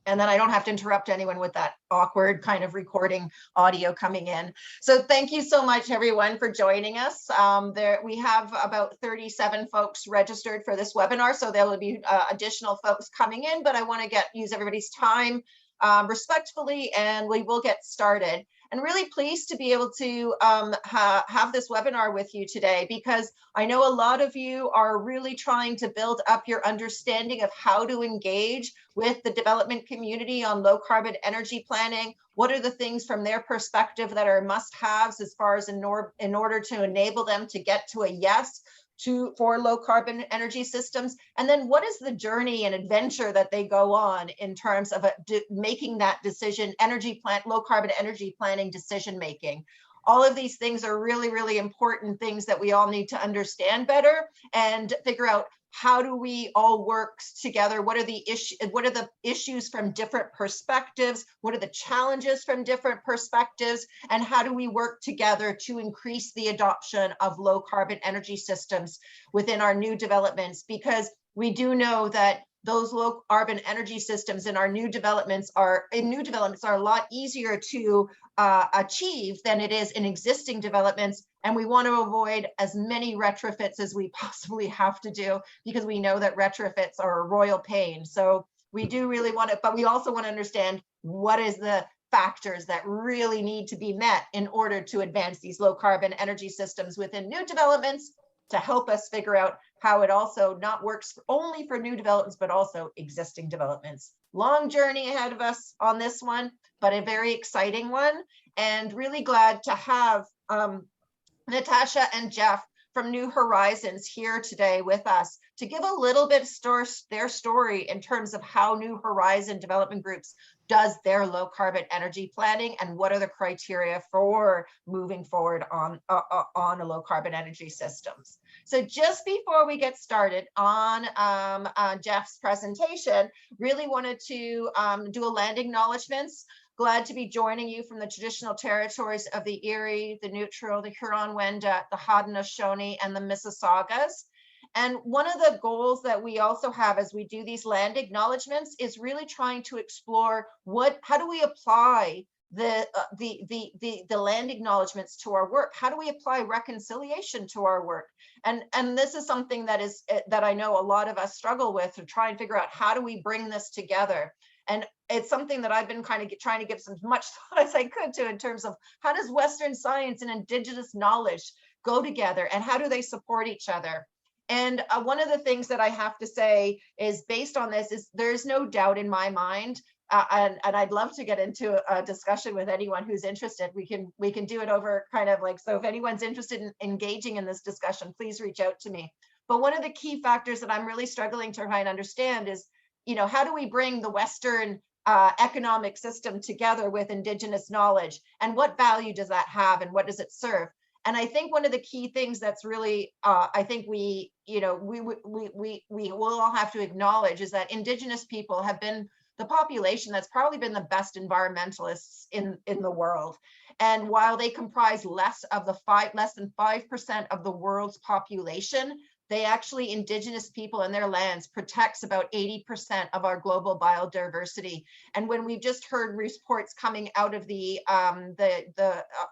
And then I don't have to interrupt anyone with that awkward kind of recording audio coming in. So thank you so much, everyone, for joining us. We have about 37 folks registered for this webinar, so there will be additional folks coming in, but I want to use everybody's time respectfully, and we will get started. And really pleased to be able to have this webinar with you today, because I know a lot of you are really trying to build up your understanding of how to engage with the development community on low carbon energy planning. What are the things from their perspective that are must-haves as far as in order to enable them to get to a yes for low carbon energy systems? And then what is the journey and adventure that they go on in terms of making that decision, low carbon energy planning decision making? All of these things are really, really important things that we all need to understand better and figure out, how do we all work together? What are the issues from different perspectives? What are the challenges from different perspectives? And how do we work together to increase the adoption of low carbon energy systems within our new developments? Because we do know that those low carbon energy systems in our new developments are a lot easier to achieve than it is in existing developments. And we want to avoid as many retrofits as we possibly have to do, because we know that retrofits are a royal pain. So we do really want to, but we also want to understand what is the factors that really need to be met in order to advance these low carbon energy systems within new developments, to help us figure out how it also not works only for new developments, but also existing developments. Long journey ahead of us on this one, but a very exciting one. And really glad to have Natasha and Jeff from New Horizons here today with us to give a little bit of their story in terms of how New Horizon Development Groups does their low carbon energy planning, and what are the criteria for moving forward on a low carbon energy systems. So just before we get started on Jeff's presentation, really wanted to do a land acknowledgements. Glad to be joining you from the traditional territories of the Erie, the Neutral, the Huron-Wendat, the Haudenosaunee, and the Mississaugas. And one of the goals that we also have as we do these land acknowledgements is really trying to explore how do we apply the land acknowledgements to our work? How do we apply reconciliation to our work? And this is something that I know a lot of us struggle with, to try and figure out, how do we bring this together? And it's something that I've been kind of trying to give as much thought as I could to, in terms of how does Western science and Indigenous knowledge go together, and how do they support each other? And one of the things that I have to say is, based on this, is there's no doubt in my mind, and I'd love to get into a discussion with anyone who's interested. We can do it over kind of like, so if anyone's interested in engaging in this discussion, please reach out to me. But one of the key factors that I'm really struggling to try and understand is, how do we bring the Western economic system together with Indigenous knowledge, and what value does that have, and what does it serve? And I think one of the key things that's really, I think we will all have to acknowledge, is that Indigenous people have been the population that's probably been the best environmentalists in the world. And while they comprise less than 5% of the world's population, they actually, Indigenous people and their lands protects about 80% of our global biodiversity. And when we've just heard reports coming out of the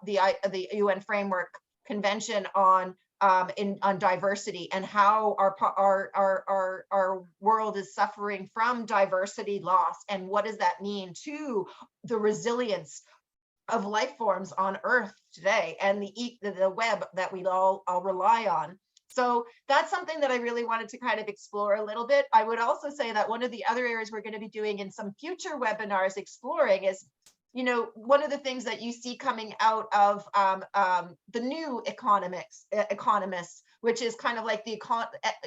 UN Framework Convention on diversity, and how our world is suffering from diversity loss, and what does that mean to the resilience of life forms on Earth today, and the web that we all rely on. So that's something that I really wanted to kind of explore a little bit. I would also say that one of the other areas we're going to be doing in some future webinars exploring is, one of the things that you see coming out of the new economists, which is kind of like the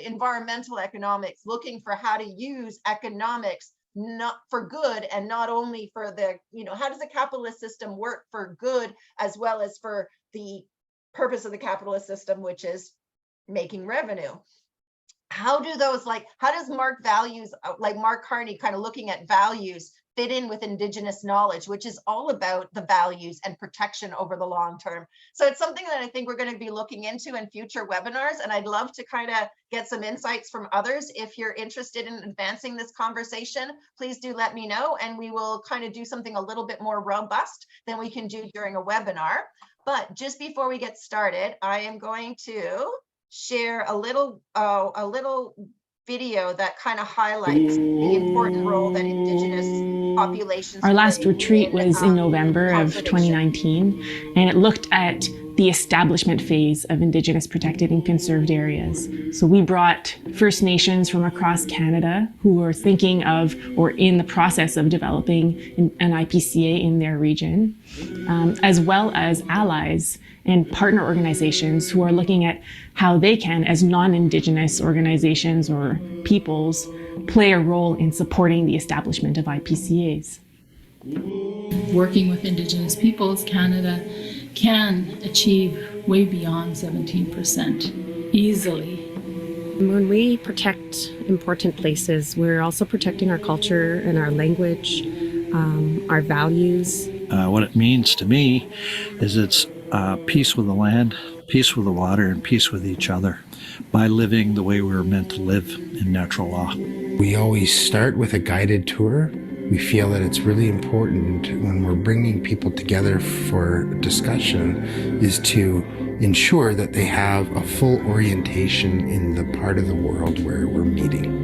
environmental economics, looking for how to use economics not for good, and not only for the, how does the capitalist system work for good, as well as for the purpose of the capitalist system, which is making revenue. How does Mark Carney, kind of looking at values, fit in with Indigenous knowledge, which is all about the values and protection over the long term. So it's something that I think we're going to be looking into in future webinars, and I'd love to kind of get some insights from others. If you're interested in advancing this conversation, please do let me know, and we will kind of do something a little bit more robust than we can do during a webinar. But just before we get started, I am going to share a little video that kind of highlights the important role that Indigenous populations Our last play retreat was in November of conservation. 2019, and it looked at the establishment phase of Indigenous protected and conserved areas. So we brought First Nations from across Canada who were thinking of or in the process of developing an IPCA in their region, as well as allies and partner organizations who are looking at how they can, as non-Indigenous organizations or peoples, play a role in supporting the establishment of IPCAs. Working with Indigenous peoples, Canada can achieve way beyond 17% easily. When we protect important places, we're also protecting our culture and our language, our values. What it means to me is it's peace with the land, peace with the water, and peace with each other by living the way we're meant to live in natural law. We always start with a guided tour. We feel that it's really important when we're bringing people together for discussion is to ensure that they have a full orientation in the part of the world where we're meeting.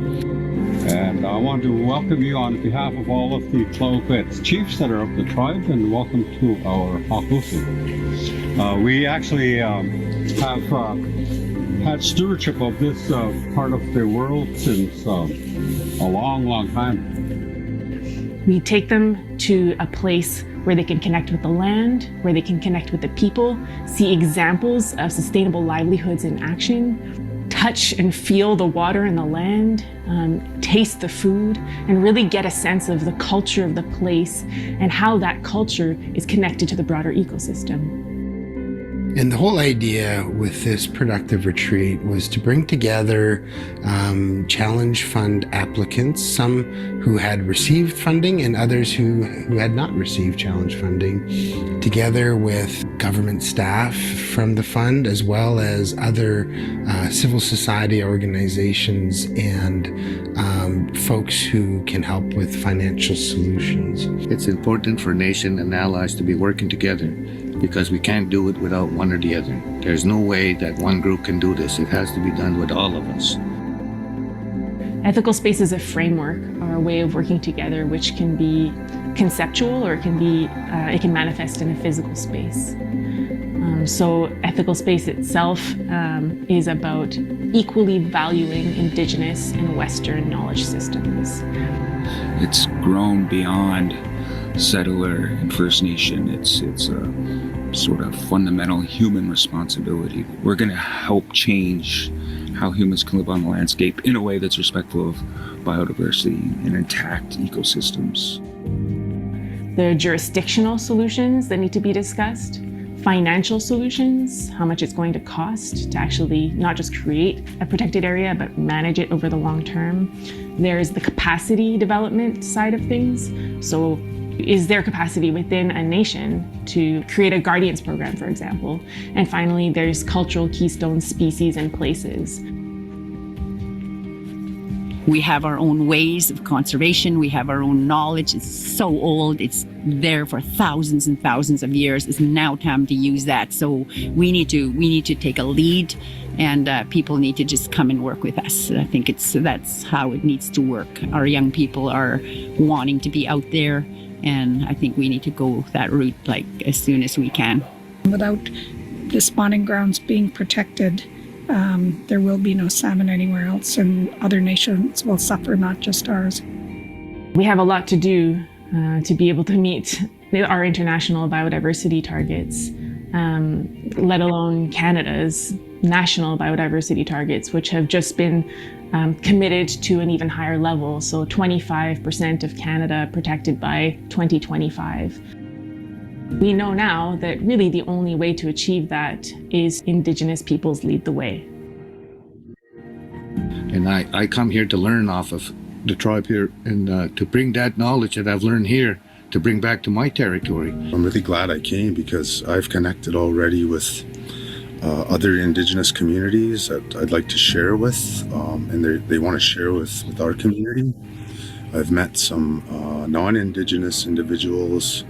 And I want to welcome you on behalf of all of the Tlaloquet chiefs that are of the tribe, and welcome to our Hakusu. We actually have had stewardship of this part of the world since a long, long time. We take them to a place where they can connect with the land, where they can connect with the people, see examples of sustainable livelihoods in action, touch and feel the water and the land, taste the food, and really get a sense of the culture of the place and how that culture is connected to the broader ecosystem. And the whole idea with this productive retreat was to bring together Challenge Fund applicants, some who had received funding and others who had not received Challenge funding, together with government staff from the fund, as well as other civil society organizations and folks who can help with financial solutions. It's important for nation and allies to be working together, because we can't do it without one or the other. There's no way that one group can do this. It has to be done with all of us. Ethical space is a framework or a way of working together, which can be conceptual or it can manifest in a physical space. So ethical space itself is about equally valuing Indigenous and Western knowledge systems. It's grown beyond settler and First Nation. It's a sort of fundamental human responsibility. We're going to help change how humans can live on the landscape in a way that's respectful of biodiversity and intact ecosystems. There are jurisdictional solutions that need to be discussed, financial solutions, how much it's going to cost to actually not just create a protected area, but manage it over the long term. There's the capacity development side of things. So is there capacity within a nation to create a guardians program, for example? And finally, there's cultural keystone species and places. We have our own ways of conservation. We have our own knowledge. It's so old. It's there for thousands and thousands of years. It's now time to use that. So we need to take a lead, and people need to just come and work with us. I think that's how it needs to work. Our young people are wanting to be out there, and I think we need to go that route as soon as we can. Without the spawning grounds being protected, there will be no salmon anywhere else, and other nations will suffer, not just ours. We have a lot to do to be able to meet our international biodiversity targets, let alone Canada's national biodiversity targets, which have just been committed to an even higher level. So 25% of Canada protected by 2025. We know now that really the only way to achieve that is Indigenous peoples lead the way. And I come here to learn off of the tribe here and to bring that knowledge that I've learned here to bring back to my territory. I'm really glad I came because I've connected already with other Indigenous communities that I'd like to share with, and they want to share with our community. I've met some non-Indigenous individuals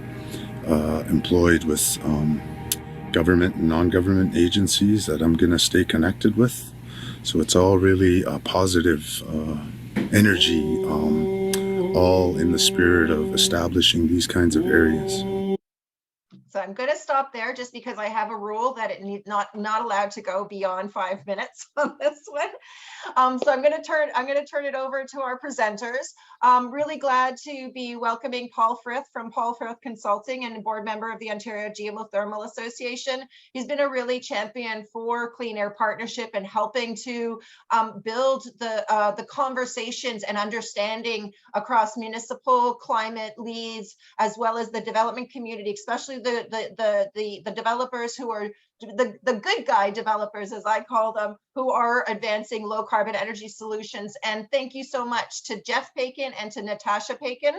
employed with government and non-government agencies that I'm going to stay connected with. So it's all really a positive energy, all in the spirit of establishing these kinds of areas. So I'm going to stop there just because I have a rule that it not allowed to go beyond 5 minutes on this one. So I'm going to turn it over to our presenters. Really glad to be welcoming Paul Frith from Paul Frith Consulting and a board member of the Ontario Geothermal Association. He's been a really champion for Clean Air Partnership and helping to build the conversations and understanding across municipal climate leads, as well as the development community, especially the developers who are the good guy developers, as I call them, who are advancing low carbon energy solutions. And thank you so much to Jeff Paikin and to Natasha Paikin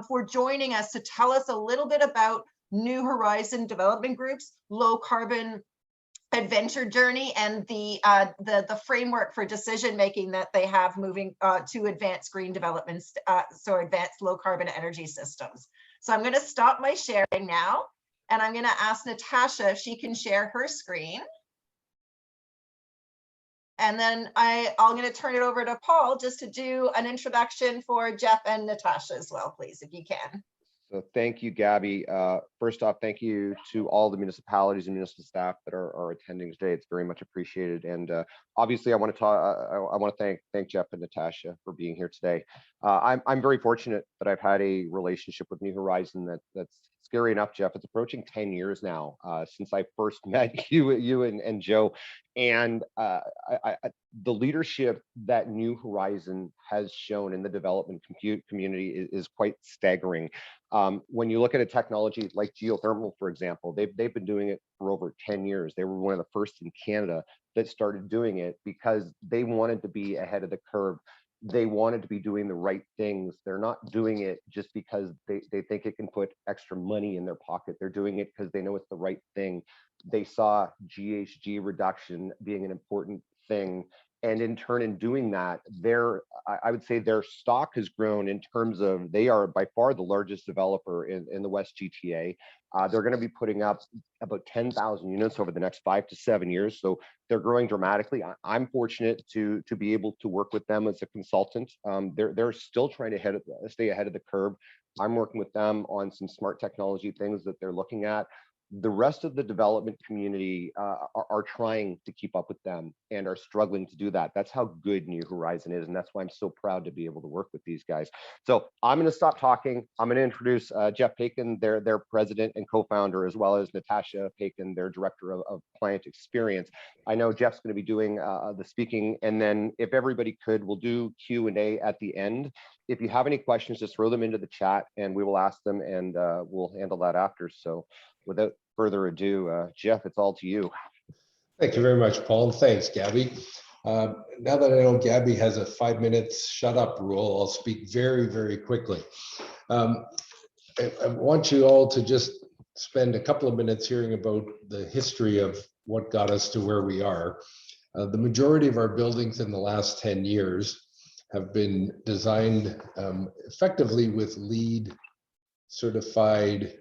for joining us to tell us a little bit about New Horizon Development Group's low carbon adventure journey and the framework for decision making that they have moving to advance green developments, so advanced low carbon energy systems. So I'm going to stop my sharing now, and I'm going to ask Natasha if she can share her screen. And then I'm going to turn it over to Paul just to do an introduction for Jeff and Natasha as well, please, if you can. So thank you, Gabby. First off, thank you to all the municipalities and municipal staff that are attending today. It's very much appreciated. And obviously, I want to thank Jeff and Natasha for being here today. I'm very fortunate that I've had a relationship with New Horizon that's scary enough, Jeff. It's approaching 10 years now since I first met you and Joe. And the leadership that New Horizon has shown in the development community is quite staggering. When you look at a technology like geothermal, for example, they've been doing it for over 10 years. They were one of the first in Canada that started doing it because they wanted to be ahead of the curve. They wanted to be doing the right things. They're not doing it just because they think it can put extra money in their pocket. They're doing it because they know it's the right thing. They saw GHG reduction being an important thing. And in turn, in doing that, I would say their stock has grown in terms of they are by far the largest developer in the West GTA. They're going to be putting up about 10,000 units over the next 5 to 7 years. So they're growing dramatically. I'm fortunate to be able to work with them as a consultant. They're still trying to stay ahead of the curve. I'm working with them on some smart technology things that they're looking at. The rest of the development community are trying to keep up with them and are struggling to do that. That's how good New Horizon is. And that's why I'm so proud to be able to work with these guys. So I'm going to stop talking. I'm going to introduce Jeff Paikin, their president and co-founder, as well as Natasha Paikin, their director of client experience. I know Jeff's going to be doing the speaking. And then if everybody could, we'll do Q&A at the end. If you have any questions, just throw them into the chat and we will ask them and we'll handle that after. So without further ado, Jeff, it's all to you. Thank you very much, Paul, and thanks, Gabby. Now that I know Gabby has a 5 minutes shut up rule, I'll speak very, very quickly. I want you all to just spend a couple of minutes hearing about the history of what got us to where we are. The majority of our buildings in the last 10 years have been designed effectively with LEED certified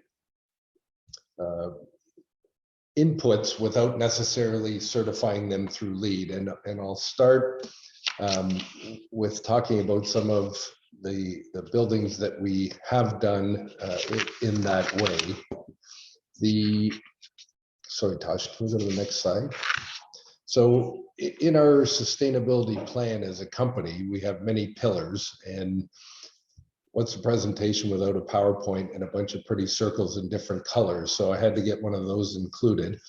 inputs without necessarily certifying them through LEED. And I'll start with talking about some of the buildings that we have done in that way. Sorry, Tosh, can we go to the next slide? So in our sustainability plan as a company, we have many pillars, and what's a presentation without a PowerPoint and a bunch of pretty circles in different colors? So I had to get one of those included.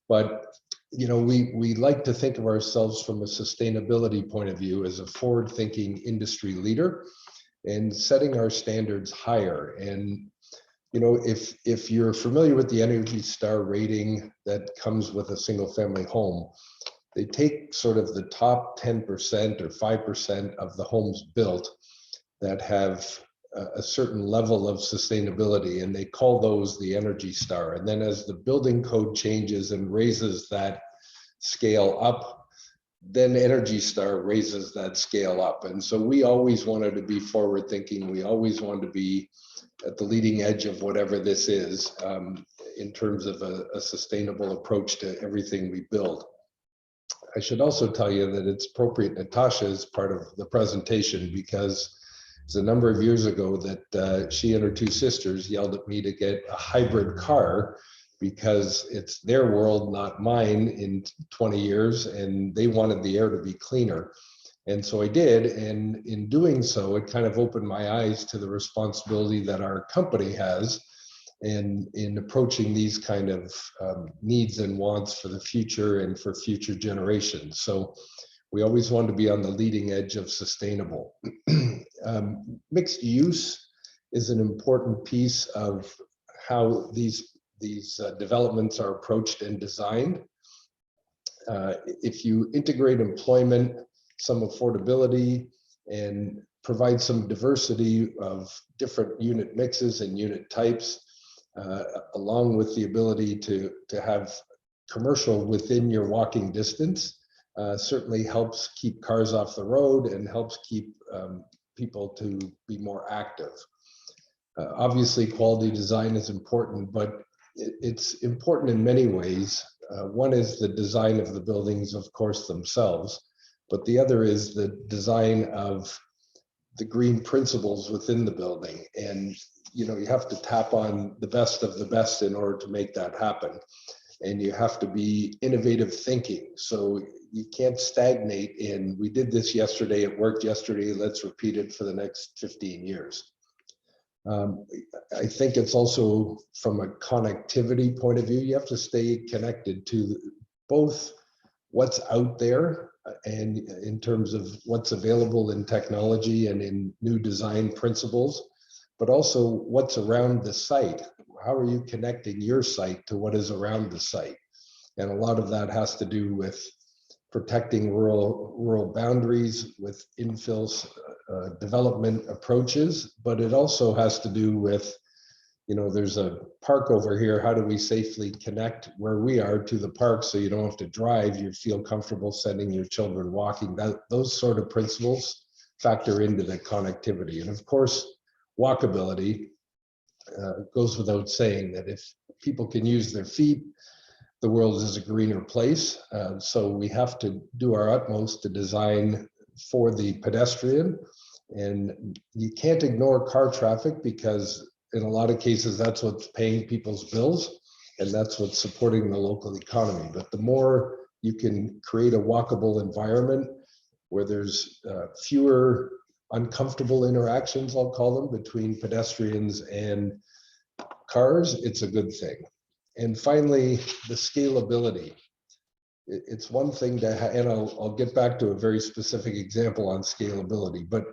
But you know, we like to think of ourselves from a sustainability point of view as a forward-thinking industry leader and setting our standards higher. And you know, if you're familiar with the Energy Star rating that comes with a single-family home, they take sort of the top 10% or 5% of the homes built that have a certain level of sustainability, and they call those the Energy Star. And then as the building code changes and raises that scale up, then Energy Star raises that scale up. And so we always wanted to be forward thinking. We always wanted to be at the leading edge of whatever this is, in terms of a sustainable approach to everything we build. I should also tell you that it's appropriate Natasha is part of the presentation, because it's a number of years ago that she and her two sisters yelled at me to get a hybrid car, because it's their world, not mine, in 20 years, and they wanted the air to be cleaner. And so I did, and in doing so, it kind of opened my eyes to the responsibility that our company has in approaching these kind of needs and wants for the future and for future generations. So we always want to be on the leading edge of sustainable. Mixed use is an important piece of how these developments are approached and designed. If you integrate employment, some affordability, and provide some diversity of different unit mixes and unit types, along with the ability to have commercial within your walking distance, certainly helps keep cars off the road and helps keep people to be more active. Obviously, quality design is important, but it's important in many ways. One is the design of the buildings, of course, themselves, but the other is the design of the green principles within the building. And you have to tap on the best of the best in order to make that happen. And you have to be innovative thinking. So you can't stagnate in, we did this yesterday, it worked yesterday, let's repeat it for the next 15 years. I think it's also from a connectivity point of view, you have to stay connected to both what's out there and in terms of what's available in technology and in new design principles, but also what's around the site. How are you connecting your site to what is around the site? And a lot of that has to do with protecting rural boundaries with infill development approaches, but it also has to do with, there's a park over here. How do we safely connect where we are to the park so you don't have to drive, you feel comfortable sending your children walking? Those sort of principles factor into the connectivity. And of course, walkability goes without saying that if people can use their feet, the world is a greener place. So we have to do our utmost to design for the pedestrian. And you can't ignore car traffic, because in a lot of cases, that's what's paying people's bills and that's what's supporting the local economy. But the more you can create a walkable environment where there's fewer uncomfortable interactions, I'll call them, between pedestrians and cars, it's a good thing. And finally, the scalability. It's one thing to, and I'll get back to a very specific example on scalability, but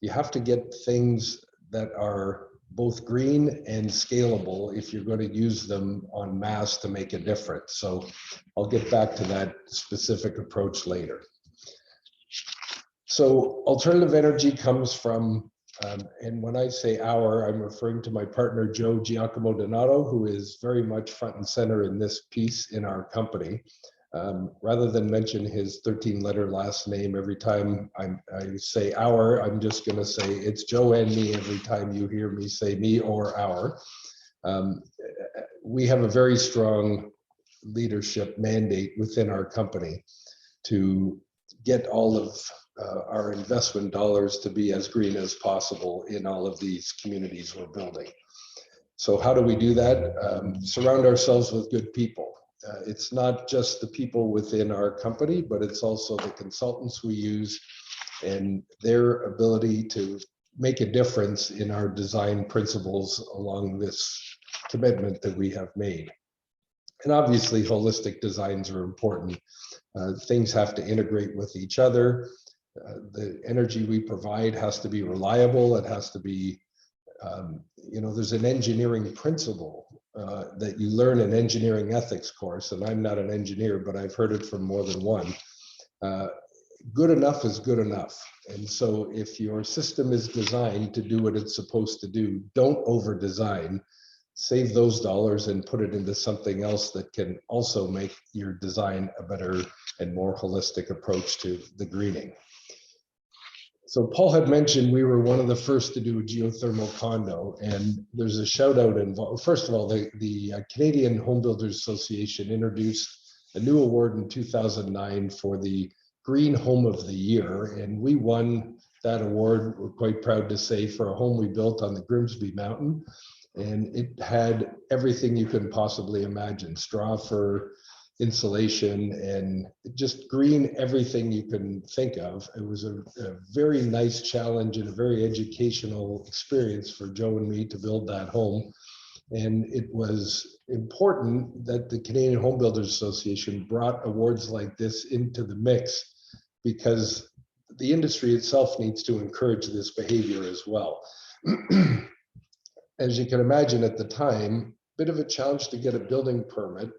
you have to get things that are both green and scalable if you're going to use them en masse to make a difference. So I'll get back to that specific approach later. So alternative energy comes from, and when I say our, I'm referring to my partner, Joe Giacomo Donato, who is very much front and center in this piece in our company. Rather than mention his 13-letter last name every time I say our, I'm just going to say it's Joe and me every time you hear me say me or our. We have a very strong leadership mandate within our company to get all of our investment dollars to be as green as possible in all of these communities we're building. So how do we do that? Surround ourselves with good people. It's not just the people within our company, but it's also the consultants we use and their ability to make a difference in our design principles along this commitment that we have made. And obviously, holistic designs are important. Things have to integrate with each other. The energy we provide has to be reliable. It has to be, there's an engineering principle that you learn in engineering ethics course, and I'm not an engineer, but I've heard it from more than one. good enough is good enough. And so if your system is designed to do what it's supposed to do, don't over design. Save those dollars and put it into something else that can also make your design a better and more holistic approach to the greening. So Paul had mentioned we were one of the first to do a geothermal condo, and there's a shout out involved. First of all, the Canadian Home Builders Association introduced a new award in 2009 for the Green Home of the Year, and we won that award, we're quite proud to say, for a home we built on the Grimsby Mountain. And it had everything you can possibly imagine: straw for insulation and just green, everything you can think of. It was a very nice challenge and a very educational experience for Joe and me to build that home. And it was important that the Canadian Home Builders Association brought awards like this into the mix, because the industry itself needs to encourage this behavior as well. As you can imagine, at the time, bit of a challenge to get a building permit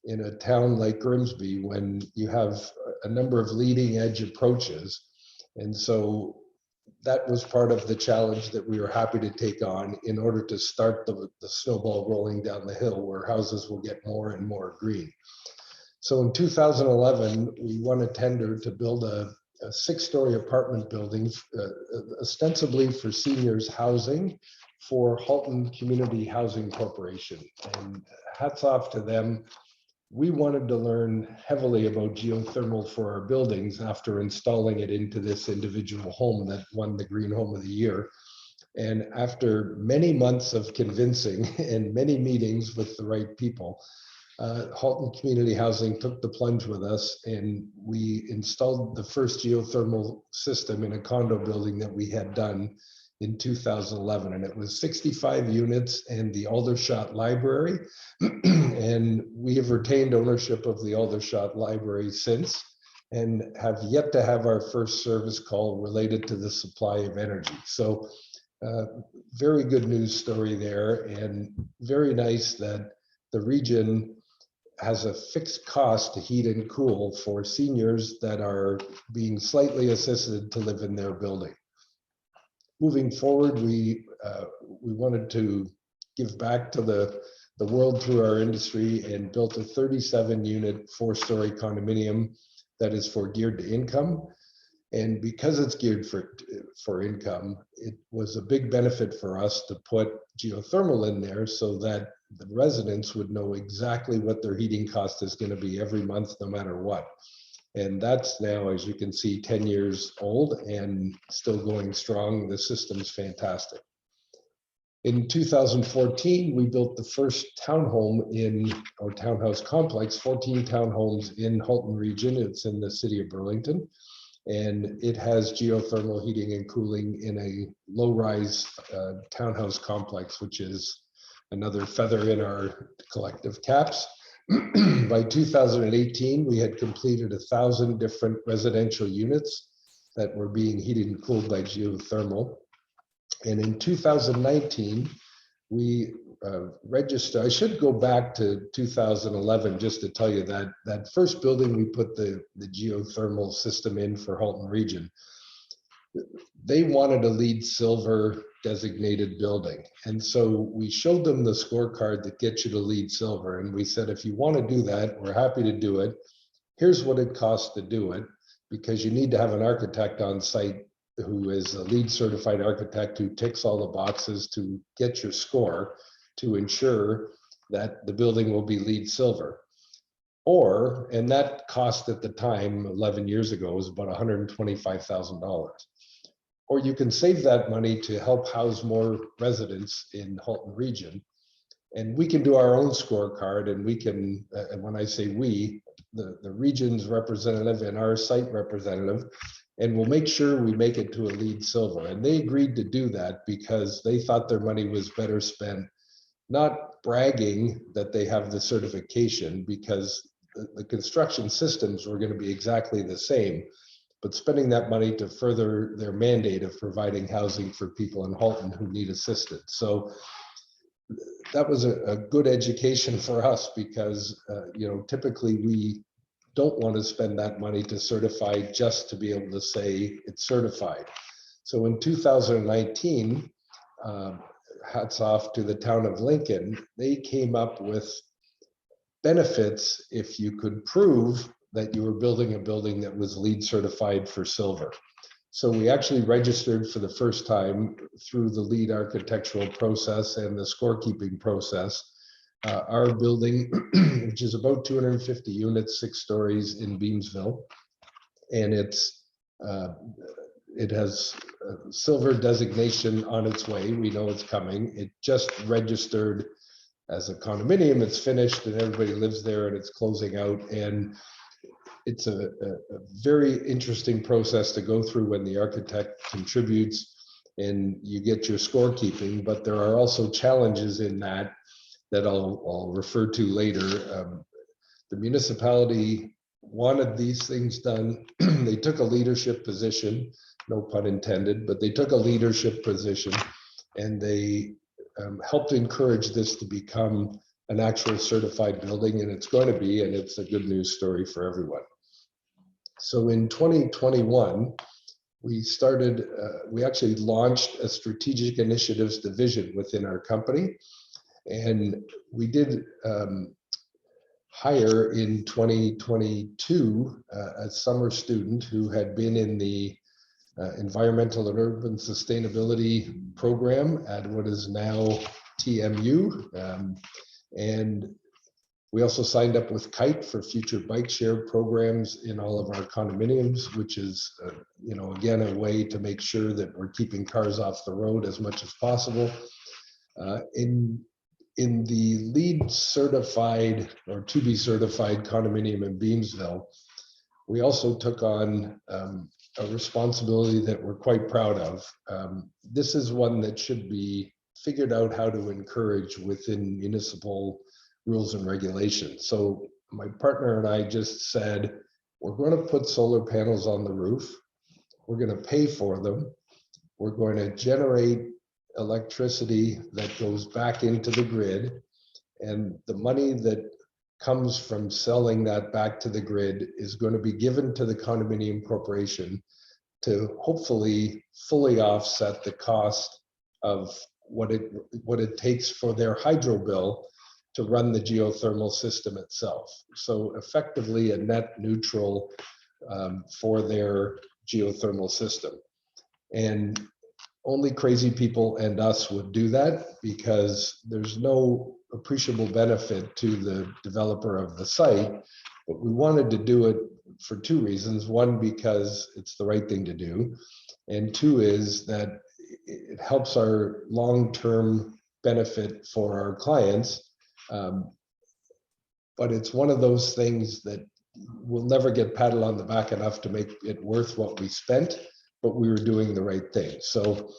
in a town like Grimsby when you have a number of leading edge approaches. And so that was part of the challenge that we were happy to take on in order to start the snowball rolling down the hill, where houses will get more and more green. So in 2011, we won a tender to build a 6-story apartment building, ostensibly for seniors housing, for Halton Community Housing Corporation. And hats off to them. We wanted to learn heavily about geothermal for our buildings after installing it into this individual home that won the Green Home of the Year. And after many months of convincing and many meetings with the right people, Halton Community Housing took the plunge with us, and we installed the first geothermal system in a condo building that we had done in 2011, and it was 65 units and the Aldershot Library. And we have retained ownership of the Aldershot Library since, and have yet to have our first service call related to the supply of energy. So very good news story there, and very nice that the region has a fixed cost to heat and cool for seniors that are being slightly assisted to live in their building. Moving forward, we wanted to give back to the world through our industry, and built a 37-unit 4-story condominium that is geared to income. And because it's geared for income, it was a big benefit for us to put geothermal in there so that the residents would know exactly what their heating cost is going to be every month, no matter what. And that's now, as you can see, 10 years old and still going strong. The system's fantastic. In 2014, we built the first townhome in our townhouse complex, 14 townhomes in Halton region. It's in the city of Burlington, and it has geothermal heating and cooling in a low-rise townhouse complex, which is another feather in our collective caps. By 2018, we had completed 1,000 different residential units that were being heated and cooled by geothermal. And in 2019, we registered, I should go back to 2011 just to tell you that that first building we put the geothermal system in for Halton region, they wanted a LEED Silver designated building. And so we showed them the scorecard that gets you to LEED Silver. And we said, if you want to do that, we're happy to do it. Here's what it costs to do it, because you need to have an architect on site who is a LEED certified architect who ticks all the boxes to get your score to ensure that the building will be LEED Silver. Or, and that cost at the time, 11 years ago, was about $125,000. Or you can save that money to help house more residents in Halton region. And we can do our own scorecard, and we can, and when I say we, the region's representative and our site representative, and we'll make sure we make it to a LEED Silver. And they agreed to do that because they thought their money was better spent, not bragging that they have the certification, because the construction systems were going to be exactly the same, but spending that money to further their mandate of providing housing for people in Halton who need assistance. So that was a good education for us, because you know, typically we don't want to spend that money to certify just to be able to say it's certified. So in 2019, hats off to the town of Lincoln, they came up with benefits if you could prove that you were building a building that was LEED certified for silver. So we actually registered for the first time through the LEED architectural process and the scorekeeping process, our building, which is about 250 units, 6 stories in Beamsville. And it has a silver designation on its way. We know it's coming. It just registered as a condominium. It's finished and everybody lives there and it's closing out. And it's a very interesting process to go through when the architect contributes and you get your scorekeeping, but there are also challenges in that I'll refer to later. The municipality wanted these things done. They took a leadership position, no pun intended, but they took a leadership position and they helped encourage this to become an actual certified building, and it's going to be, and it's a good news story for everyone. So in 2021, we actually launched a strategic initiatives division within our company. And we did hire in 2022 a summer student who had been in the environmental and urban sustainability program at what is now TMU. And we also signed up with Kite for future bike share programs in all of our condominiums, which is, again, a way to make sure that we're keeping cars off the road as much as possible. In the LEED certified or to be certified condominium in Beamsville, we also took on a responsibility that we're quite proud of. This is one that should be figured out how to encourage within municipal rules and regulations. So my partner and I just said, we're going to put solar panels on the roof. We're going to pay for them. We're going to generate electricity that goes back into the grid. And the money that comes from selling that back to the grid is going to be given to the condominium corporation to hopefully fully offset the cost of what it takes for their hydro bill to run the geothermal system itself. So effectively a net neutral for their geothermal system. And only crazy people and us would do that because there's no appreciable benefit to the developer of the site. But we wanted to do it for 2 reasons. One, because it's the right thing to do. And 2 is that it helps our long-term benefit for our clients. But it's one of those things that we'll never get patted on the back enough to make it worth what we spent, but we were doing the right thing. So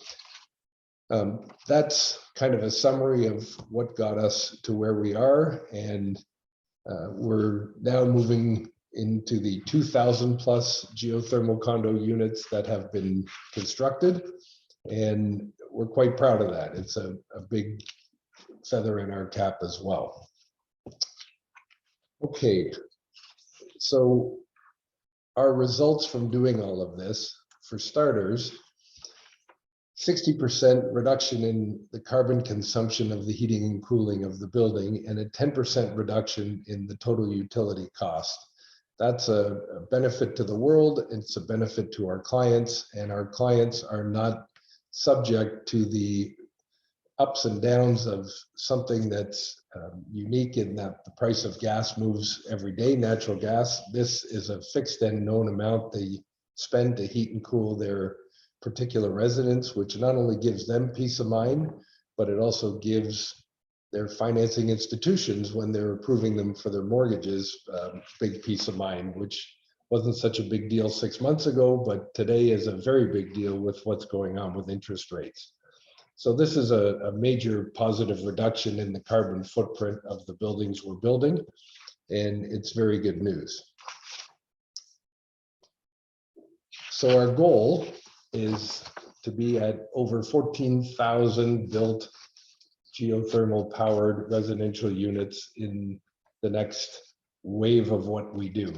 that's kind of a summary of what got us to where we are. And we're now moving into the 2,000 plus geothermal condo units that have been constructed. And we're quite proud of that. It's a big feather in our cap as well. Okay, so our results from doing all of this, for starters, 60% reduction in the carbon consumption of the heating and cooling of the building, and a 10% reduction in the total utility cost. That's a benefit to the world. It's a benefit to our clients, and our clients are not subject to the ups and downs of something that's unique in that the price of gas moves every day, natural gas. This is a fixed and known amount they spend to heat and cool their particular residence, which not only gives them peace of mind, but it also gives their financing institutions, when they're approving them for their mortgages, big peace of mind, which wasn't such a big deal 6 months ago, but today is a very big deal with what's going on with interest rates. So this is a major positive reduction in the carbon footprint of the buildings we're building, and it's very good news. So our goal is to be at over 14,000 built geothermal powered residential units in the next wave of what we do.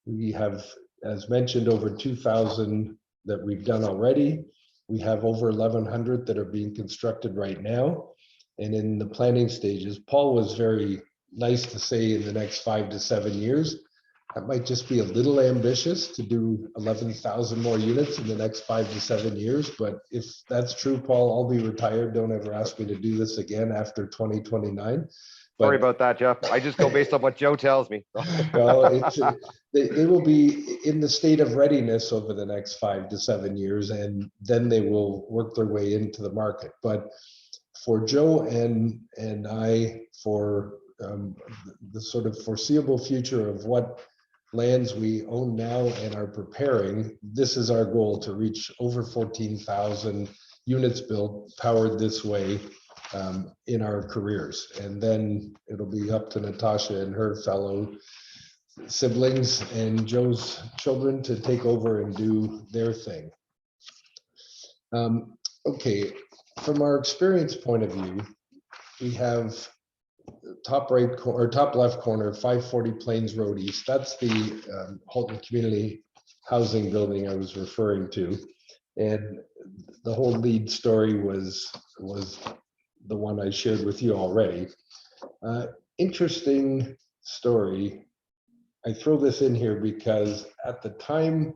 We have, as mentioned, over 2,000 that we've done already. We have over 1,100 that are being constructed right now and in the planning stages. Paul was very nice to say in the next 5 to 7 years. That might just be a little ambitious to do 11,000 more units in the next 5 to 7 years. But if that's true, Paul, I'll be retired. Don't ever ask me to do this again after 2029. Sorry about that, Jeff. I just go based on what Joe tells me. Well, they will be in the state of readiness over the next 5 to 7 years, and then they will work their way into the market. But for Joe and I, for the sort of foreseeable future of what lands we own now and are preparing, this is our goal, to reach over 14,000 units built powered this way in our careers. And then it'll be up to Natasha and her fellow siblings and Joe's children to take over and do their thing. Okay, from our experience point of view, we have top right or top left corner, 540 Plains Road East. That's the Halton Community Housing building I was referring to. And the whole lead story was the one I shared with you already. Interesting story. I throw this in here because at the time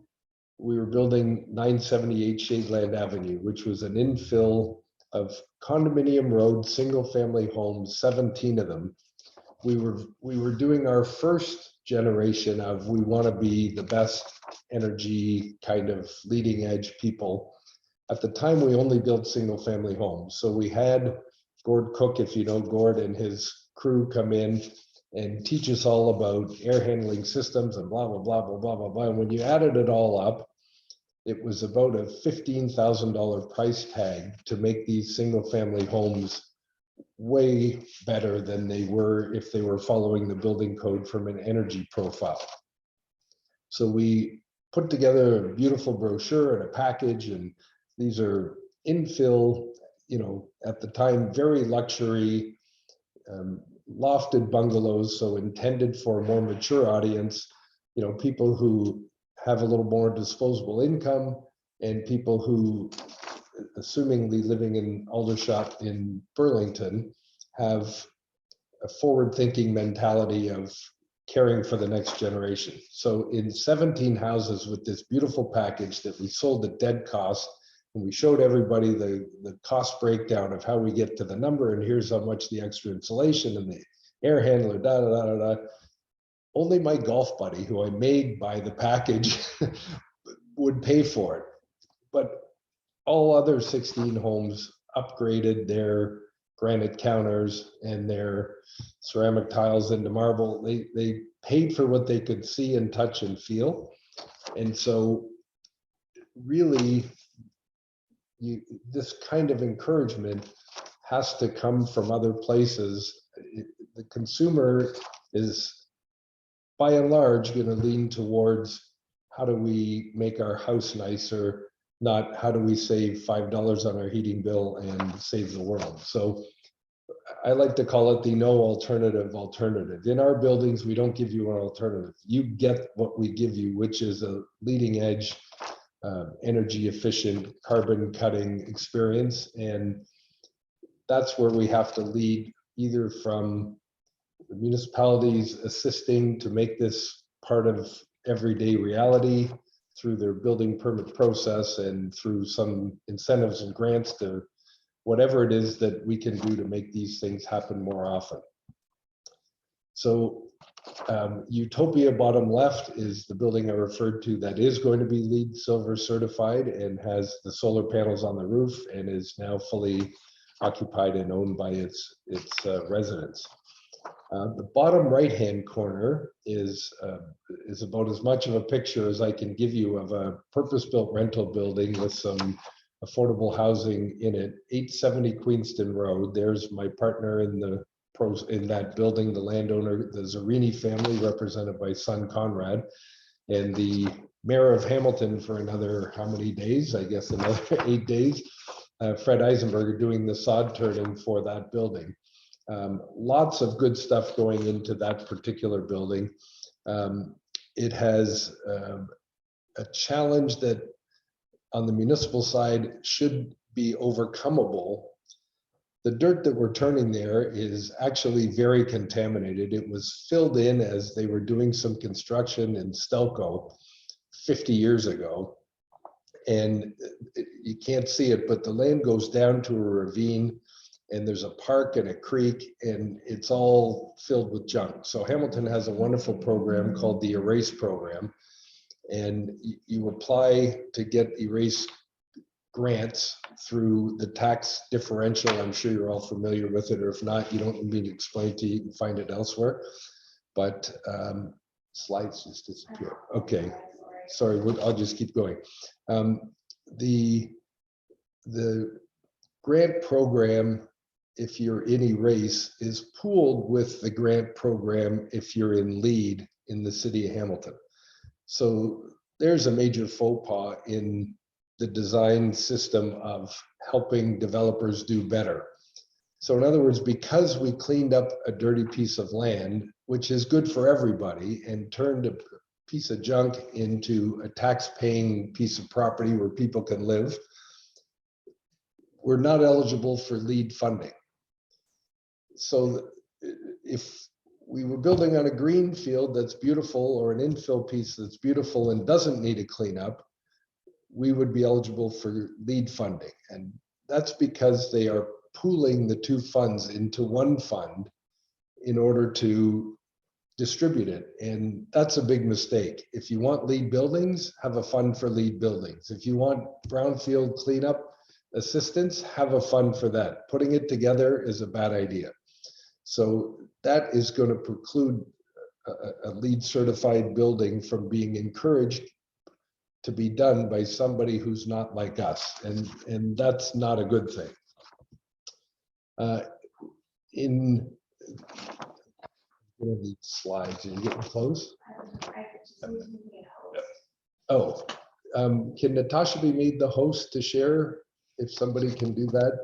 we were building 978 Shadeland Avenue, which was an infill of condominium road, single family homes, 17 of them. We were doing our first generation of, we want to be the best energy kind of leading edge people. At the time, we only built single family homes. So we had Gord Cook, if you know Gord, and his crew come in and teach us all about air handling systems and blah, blah, blah, blah, blah, blah, blah. And when you added it all up, it was about a $15,000 price tag to make these single family homes way better than they were if they were following the building code from an energy profile. So we put together a beautiful brochure and a package, and these are infill, you know, at the time, very luxury, lofted bungalows, so intended for a more mature audience, you know, people who have a little more disposable income and people who, assumingly living in Aldershot in Burlington, have a forward-thinking mentality of caring for the next generation. So in 17 houses with this beautiful package that we sold at dead cost, and we showed everybody the cost breakdown of how we get to the number, and here's how much the extra insulation and the air handler, da da da da da. Only my golf buddy, who I made buy the package, would pay for it. But all other 16 homes upgraded their granite counters and their ceramic tiles into marble. They paid for what they could see and touch and feel. And so really, this kind of encouragement has to come from other places. The consumer is, by and large, going to lean towards how do we make our house nicer, not how do we save $5 on our heating bill and save the world. So I like to call it the no alternative alternative. In our buildings, we don't give you an alternative. You get what we give you, which is a leading edge, energy efficient, carbon cutting experience. And that's where we have to lead, either from the municipalities assisting to make this part of everyday reality through their building permit process and through some incentives and grants to whatever it is that we can do to make these things happen more often. So Utopia bottom left is the building I referred to that is going to be LEED Silver certified and has the solar panels on the roof and is now fully occupied and owned by its residents. The bottom right-hand corner is about as much of a picture as I can give you of a purpose-built rental building with some affordable housing in it. 870 Queenston Road. There's my partner in that building, the landowner, the Zarini family, represented by son Conrad, and the mayor of Hamilton for another how many days? I guess another 8 days. Fred Eisenberger doing the sod turning for that building. Lots of good stuff going into that particular building. it has a challenge that on the municipal side should be overcomable. The dirt that we're turning there is actually very contaminated. It was filled in as they were doing some construction in Stelco 50 years ago. And you can't see it, but the land goes down to a ravine, and there's a park and a creek, and it's all filled with junk. So Hamilton has a wonderful program called the Erase program, and you apply to get Erase grants through the tax differential. I'm sure you're all familiar with it, or if not, you don't need me to explain to you, you can find it elsewhere. But slides just disappear. Okay, sorry, I'll just keep going. The grant program, if you're in Erase, is pooled with the grant program if you're in LEAD in the city of Hamilton. So there's a major faux pas in the design system of helping developers do better. So in other words, because we cleaned up a dirty piece of land, which is good for everybody, and turned a piece of junk into a tax-paying piece of property where people can live, we're not eligible for LEAD funding. So if we were building on a green field that's beautiful, or an infill piece that's beautiful and doesn't need a cleanup, we would be eligible for LEAD funding. And that's because they are pooling the two funds into one fund in order to distribute it. And that's a big mistake. If you want LEED buildings, have a fund for LEED buildings. If you want brownfield cleanup assistance, have a fund for that. Putting it together is a bad idea. So that is going to preclude a LEED certified building from being encouraged to be done by somebody who's not like us. And that's not a good thing. In one of these slides, are you getting close? Oh, can Natasha be made the host to share? If somebody can do that,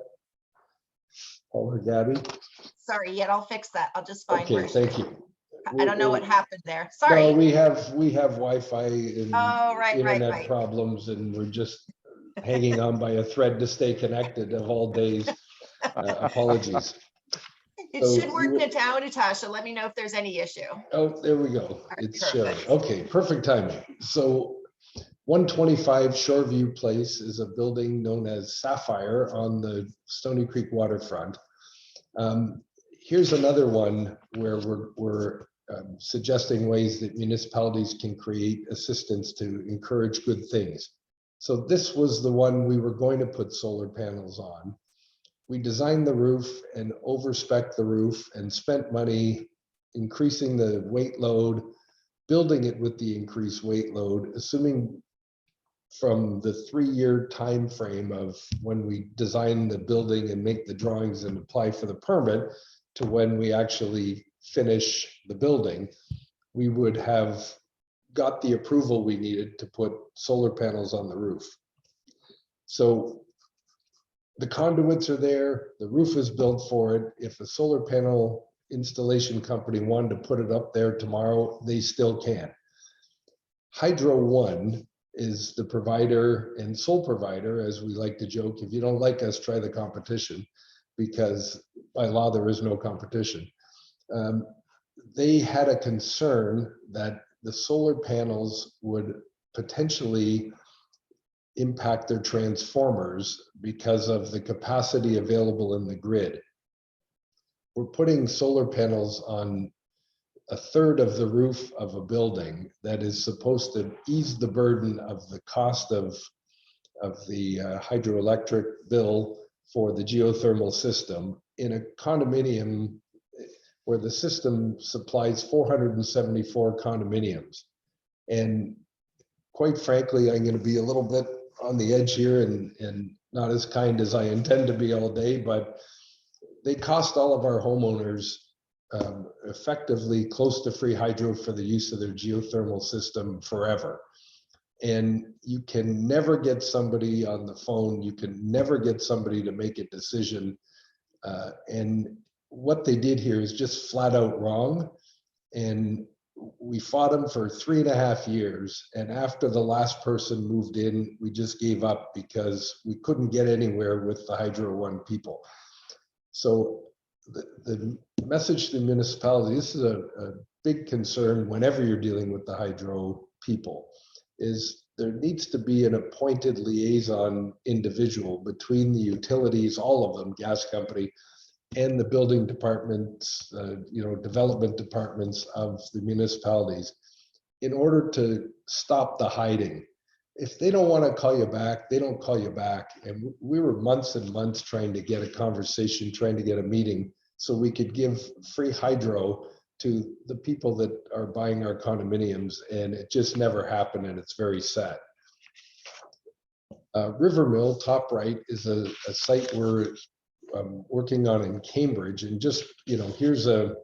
Paul or Gabby. Sorry, yet I'll fix that. I'll just find. Okay, thank you. I don't know what happened there. Sorry. No, we have Wi-Fi and right, internet problems, and we're just hanging on by a thread to stay connected of all days. Apologies. It should work now, Natasha. Let me know if there's any issue. Oh, there we go. It's sharing. Okay, perfect timing. So 125 Shoreview Place is a building known as Sapphire on the Stony Creek waterfront. Here's another one where we're suggesting ways that municipalities can create assistance to encourage good things. So this was the one we were going to put solar panels on. We designed the roof and overspec'd the roof and spent money increasing the weight load, building it with the increased weight load, assuming from the 3-year time frame of when we design the building and make the drawings and apply for the permit to when we actually finish the building, we would have got the approval we needed to put solar panels on the roof. So the conduits are there, the roof is built for it. If a solar panel installation company wanted to put it up there tomorrow, they still can. Hydro One is the provider and sole provider, as we like to joke. If you don't like us, try the competition, because by law there is no competition. They had a concern that the solar panels would potentially impact their transformers because of the capacity available in the grid. We're putting solar panels on a third of the roof of a building that is supposed to ease the burden of the cost of the hydroelectric bill for the geothermal system in a condominium where the system supplies 474 condominiums. And quite frankly, I'm going to be a little bit on the edge here and not as kind as I intend to be all day, but they cost all of our homeowners effectively close to free hydro for the use of their geothermal system forever. And you can never get somebody on the phone. You can never get somebody to make a decision. And what they did here is just flat out wrong. And we fought them for 3.5 years. And after the last person moved in, we just gave up because we couldn't get anywhere with the Hydro One people. So the message to the municipality, this is a big concern whenever you're dealing with the hydro people, is there needs to be an appointed liaison individual between the utilities, all of them, gas company, and the building departments, development departments of the municipalities, in order to stop the hiding. If they don't want to call you back, they don't call you back. And we were months and months trying to get a conversation, trying to get a meeting so we could give free hydro to the people that are buying our condominiums, and it just never happened, and it's very sad. River Mill, top right, is a site we're working on in Cambridge, and just, here's a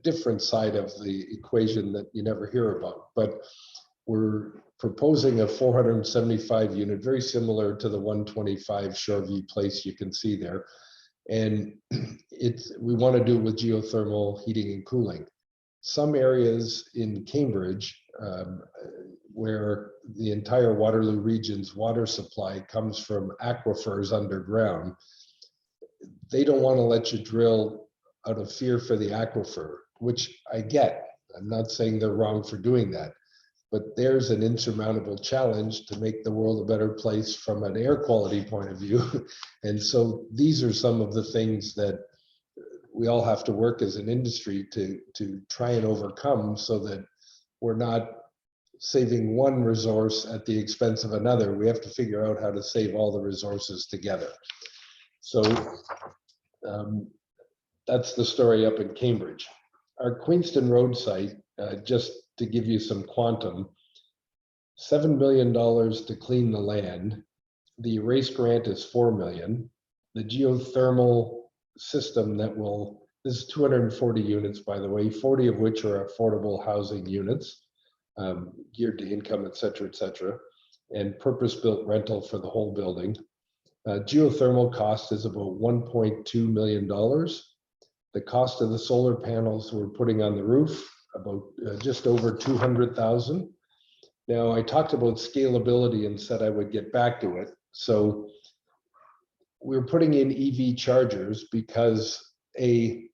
different side of the equation that you never hear about, but we're proposing a 475 unit, very similar to the 125 Shoreview Place you can see there. And we want to do it with geothermal heating and cooling. Some areas in Cambridge, where the entire Waterloo region's water supply comes from aquifers underground, they don't want to let you drill out of fear for the aquifer, which I get. I'm not saying they're wrong for doing that, but there's an insurmountable challenge to make the world a better place from an air quality point of view. And so these are some of the things that we all have to work as an industry to try and overcome, so that we're not saving one resource at the expense of another. We have to figure out how to save all the resources together. So that's the story up in Cambridge. Our Queenston Road site, just to give you some quantum, $7 million to clean the land. The erase grant is $4 million. The geothermal system that will, this is 240 units, by the way, 40 of which are affordable housing units, geared to income, et cetera, and purpose-built rental for the whole building. Geothermal cost is about $1.2 million. The cost of the solar panels we're putting on the roof, about just over 200,000. Now, I talked about scalability and said I would get back to it. So we're putting in EV chargers because in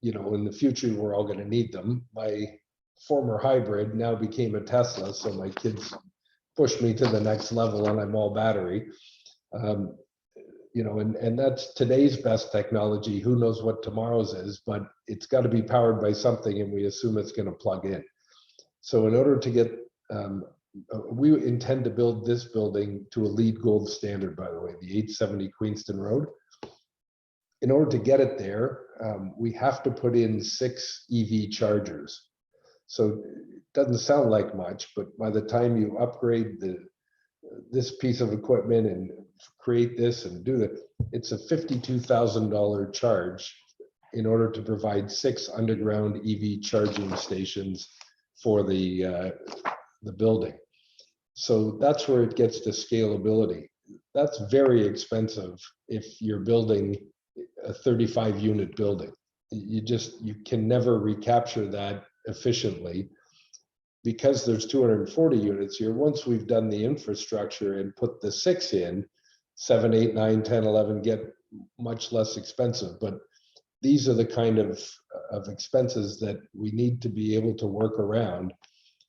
the future, we're all going to need them. My former hybrid now became a Tesla, so my kids pushed me to the next level, and I'm all battery. And that's today's best technology. Who knows what tomorrow's is, but it's got to be powered by something, and we assume it's going to plug in. So in order to get, we intend to build this building to a LEED Gold standard, by the way, the 870 Queenston Road. In order to get it there, we have to put in 6 EV chargers. So it doesn't sound like much, but by the time you upgrade this piece of equipment and create this and do that, it's a $52,000 charge in order to provide 6 underground EV charging stations for the building. So that's where it gets to scalability. That's very expensive if you're building a 35 unit building. You can never recapture that efficiently. Because there's 240 units here, once we've done the infrastructure and put the 6 in, 7, 8, 9, 10, 11 get much less expensive. But these are the kind of expenses that we need to be able to work around.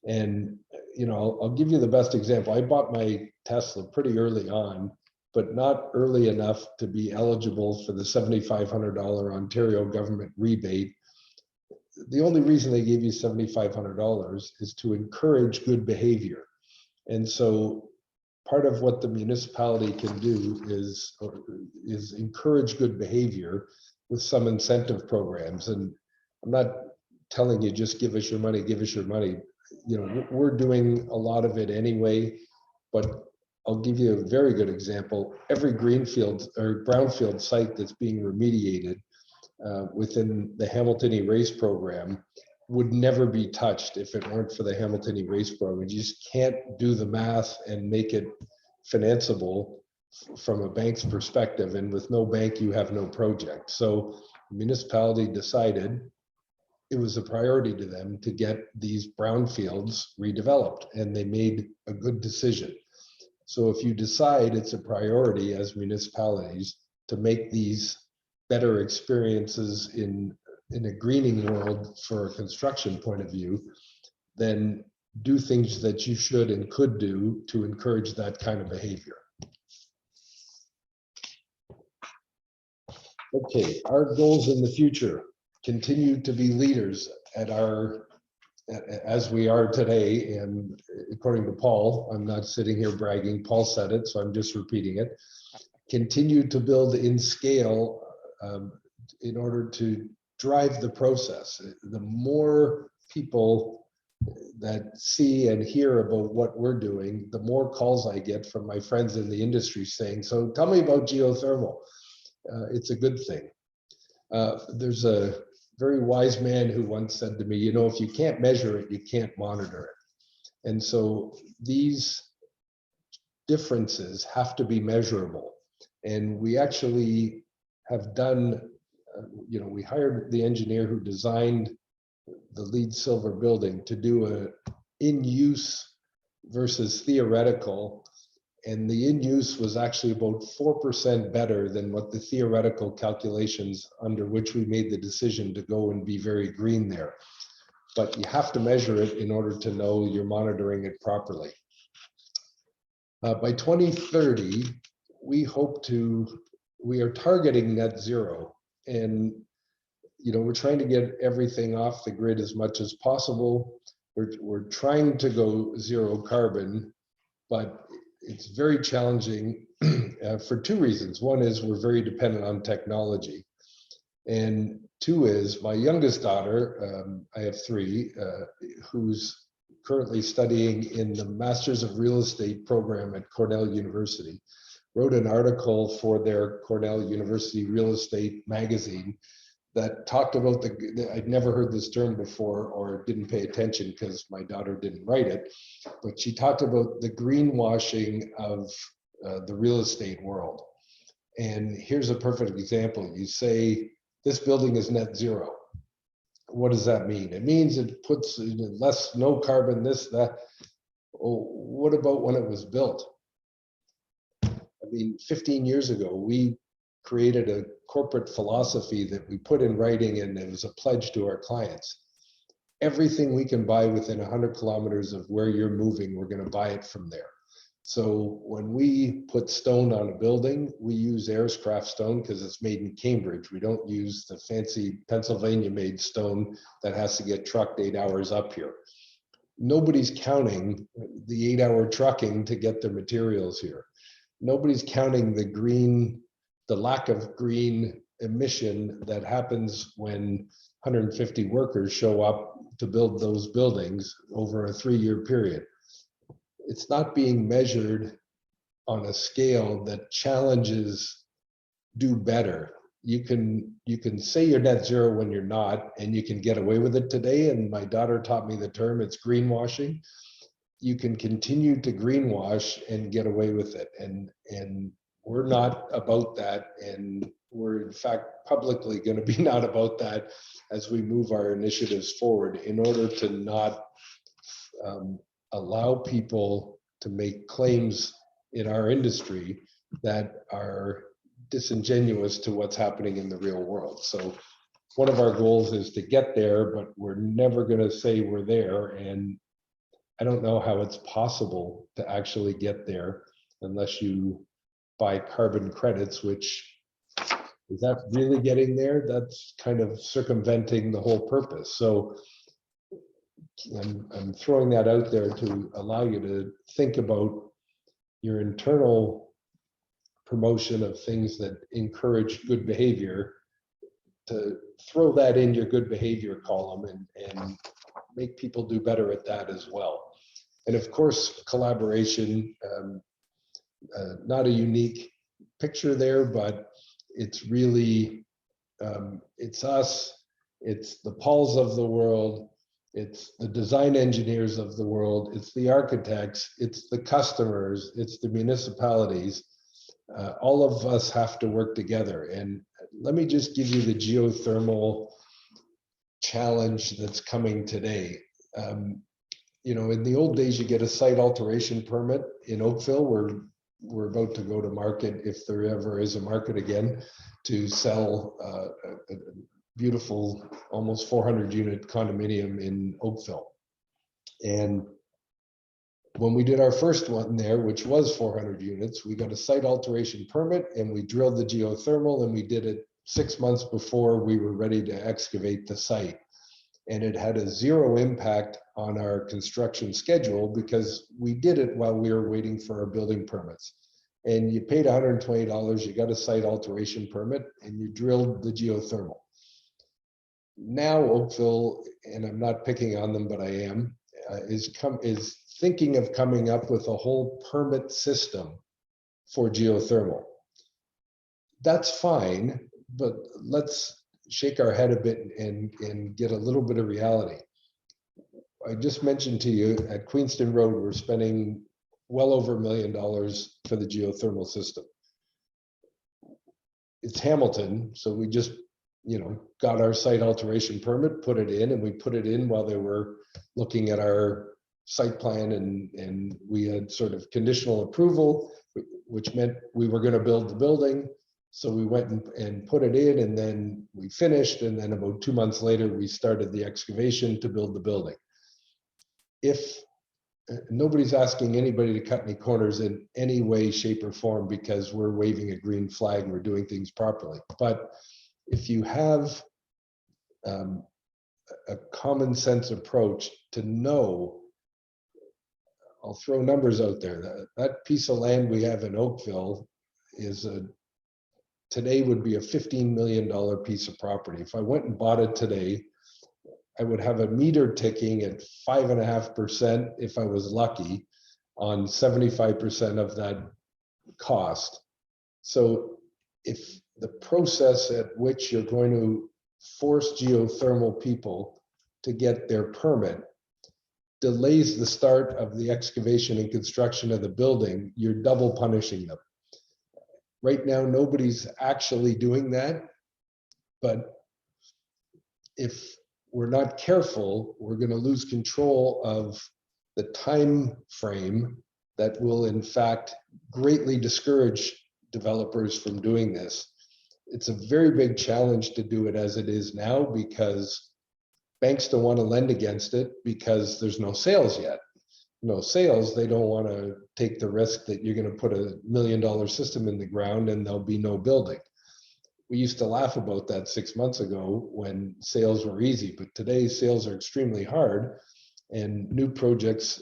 And, I'll give you the best example. I bought my Tesla pretty early on, but not early enough to be eligible for the $7,500 Ontario government rebate. The only reason they gave you $7,500 is to encourage good behavior. And so part of what the municipality can do is encourage good behavior with some incentive programs. And I'm not telling you just give us your money, give us your money. We're doing a lot of it anyway, but I'll give you a very good example. Every greenfield or brownfield site that's being remediated within the Hamilton Erase program would never be touched if it weren't for the Hamilton Erase program. You just can't do the math and make it financeable from a bank's perspective. And with no bank, you have no project. So the municipality decided it was a priority to them to get these brownfields redeveloped, and they made a good decision. So if you decide it's a priority as municipalities to make these better experiences in a greening world for a construction point of view, then do things that you should and could do to encourage that kind of behavior. Okay, our goals in the future: continue to be leaders at as we are today. And according to Paul, I'm not sitting here bragging, Paul said it, so I'm just repeating it. Continue to build in scale in order to drive the process. The more people that see and hear about what we're doing, the more calls I get from my friends in the industry saying, so tell me about geothermal. It's a good thing. There's a very wise man who once said to me, you know, if you can't measure it, you can't monitor it. And so these differences have to be measurable. And we actually have done, you know, we hired the engineer who designed the LEED Silver building to do a in-use versus theoretical. And the in-use was actually about 4% better than what the theoretical calculations under which we made the decision to go and be very green there. But you have to measure it in order to know you're monitoring it properly. By 2030, we are targeting net zero. And, you know, we're trying to get everything off the grid as much as possible. We're trying to go zero carbon, but it's very challenging for two reasons. One is we're very dependent on technology. And two is my youngest daughter, I have three, who's currently studying in the Masters of Real Estate program at Cornell University, wrote an article for their Cornell University Real Estate magazine that talked about I'd never heard this term before or didn't pay attention because my daughter didn't write it, but she talked about the greenwashing of the real estate world. And here's a perfect example. You say, this building is net zero. What does that mean? It means it puts no carbon, this, that. Oh, what about when it was built? I mean, 15 years ago, we created a corporate philosophy that we put in writing, and it was a pledge to our clients. Everything we can buy within 100 kilometers of where you're moving, we're going to buy it from there. So when we put stone on a building, we use Aircraft stone because it's made in Cambridge. We don't use the fancy Pennsylvania made stone that has to get trucked 8 hours up here. Nobody's counting the 8-hour trucking to get the materials here. Nobody's counting the lack of green emission that happens when 150 workers show up to build those buildings over a 3-year period. It's not being measured on a scale that challenges do better. You can say you're net zero when you're not, and you can get away with it today. And my daughter taught me the term, it's greenwashing. You can continue to greenwash and get away with it. And we're not about that. And we're in fact publicly going to be not about that as we move our initiatives forward in order to not allow people to make claims in our industry that are disingenuous to what's happening in the real world. So one of our goals is to get there, but we're never going to say we're there. And I don't know how it's possible to actually get there unless you buy carbon credits, which is that really getting there? That's kind of circumventing the whole purpose. So I'm throwing that out there to allow you to think about your internal promotion of things that encourage good behavior, to throw that in your good behavior column and make people do better at that as well. And of course, collaboration, not a unique picture there, but it's really, it's us, it's the Pauls of the world, it's the design engineers of the world, it's the architects, it's the customers, it's the municipalities. All of us have to work together. And let me just give you the geothermal challenge that's coming today. You know, in the old days, you get a site alteration permit. In Oakville, we're about to go to market, if there ever is a market again, to sell a beautiful, almost 400 unit condominium in Oakville. And when we did our first one there, which was 400 units, we got a site alteration permit and we drilled the geothermal, and we did it 6 months before we were ready to excavate the site. And it had a zero impact on our construction schedule because we did it while we were waiting for our building permits. And you paid $120, you got a site alteration permit, and you drilled the geothermal. Now Oakville, and I'm not picking on them, but I am, is thinking of coming up with a whole permit system for geothermal. That's fine, but let's shake our head a bit and get a little bit of reality. I just mentioned to you at Queenston Road, we're spending well over $1 million for the geothermal system. It's Hamilton, so we just, you know, got our site alteration permit, put it in, and we put it in while they were looking at our site plan, and we had sort of conditional approval, which meant we were going to build the building. So we went and put it in, and then we finished, and then about 2 months later, we started the excavation to build the building. If nobody's asking anybody to cut any corners in any way, shape, or form, because we're waving a green flag and we're doing things properly. But if you have a common sense approach to know, I'll throw numbers out there. That piece of land we have in Oakville is today would be a $15 million piece of property. If I went and bought it today, I would have a meter ticking at 5.5% if I was lucky on 75% of that cost. So if the process at which you're going to force geothermal people to get their permit delays the start of the excavation and construction of the building, you're double punishing them. Right now, nobody's actually doing that, but if we're not careful, we're going to lose control of the time frame that will, in fact, greatly discourage developers from doing this. It's a very big challenge to do it as it is now, because banks don't want to lend against it because there's no sales yet. No sales, they don't want to take the risk that you're going to put $1 million system in the ground and there'll be no building. We used to laugh about that 6 months ago when sales were easy, but today sales are extremely hard, and new projects,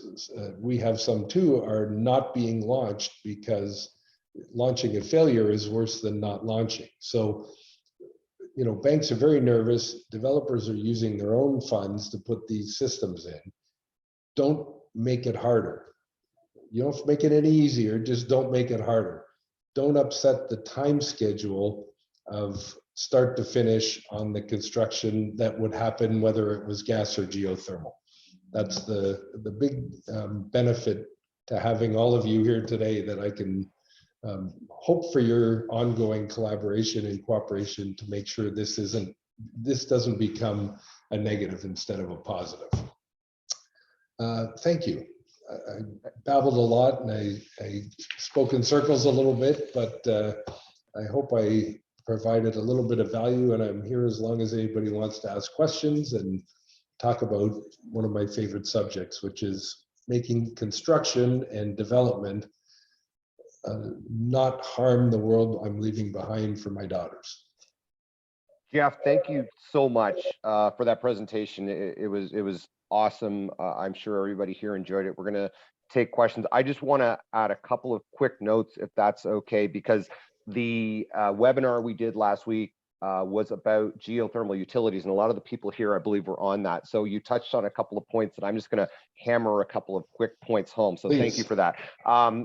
we have some too, are not being launched because launching a failure is worse than not launching. So, you know, banks are very nervous. Developers are using their own funds to put these systems in. Don't make it harder. You don't make it any easier, just don't make it harder. Don't upset the time schedule of start to finish on the construction that would happen whether it was gas or geothermal. That's the big benefit to having all of you here today, that I can hope for your ongoing collaboration and cooperation to make sure this doesn't become a negative instead of a positive. Thank you. I babbled a lot and I spoke in circles a little bit, but I hope I provided a little bit of value, and I'm here as long as anybody wants to ask questions and talk about one of my favorite subjects, which is making construction and development not harm the world I'm leaving behind for my daughters. Jeff, thank you so much for that presentation. It was awesome. I'm sure everybody here enjoyed it. We're going to take questions. I just want to add a couple of quick notes, if that's okay, because the webinar we did last week was about geothermal utilities, and a lot of the people here, I believe, were on that. So you touched on a couple of points that I'm just going to hammer a couple of quick points home. So Thank you for that.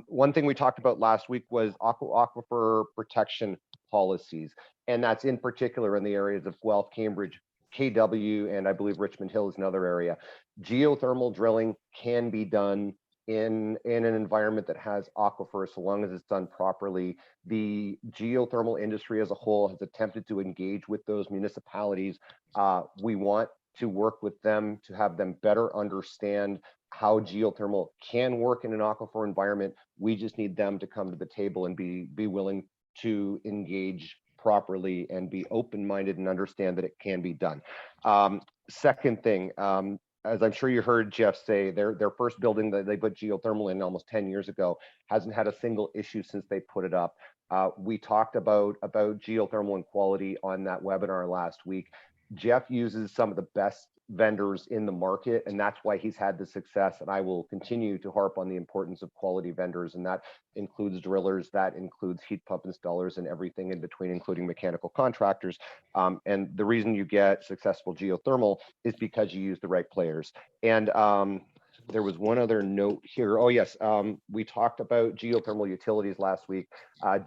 One thing we talked about last week was aquifer protection policies, and that's in particular in the areas of Guelph, Cambridge, KW, and I believe Richmond Hill is another area. Geothermal drilling can be done in an environment that has aquifer, so long as it's done properly. The geothermal industry as a whole has attempted to engage with those municipalities. We want to work with them, to have them better understand how geothermal can work in an aquifer environment. We just need them to come to the table and be willing to engage properly and be open-minded and understand that it can be done. Second thing, as I'm sure you heard Jeff say, their first building that they put geothermal in almost 10 years ago hasn't had a single issue since they put it up. We talked about geothermal and quality on that webinar last week. Jeff uses some of the best vendors in the market, and that's why he's had the success. And I will continue to harp on the importance of quality vendors, and that includes drillers, that includes heat pump installers, and everything in between, including mechanical contractors. And the reason you get successful geothermal is because you use the right players. And there was one other note here. Oh yes, we talked about geothermal utilities last week.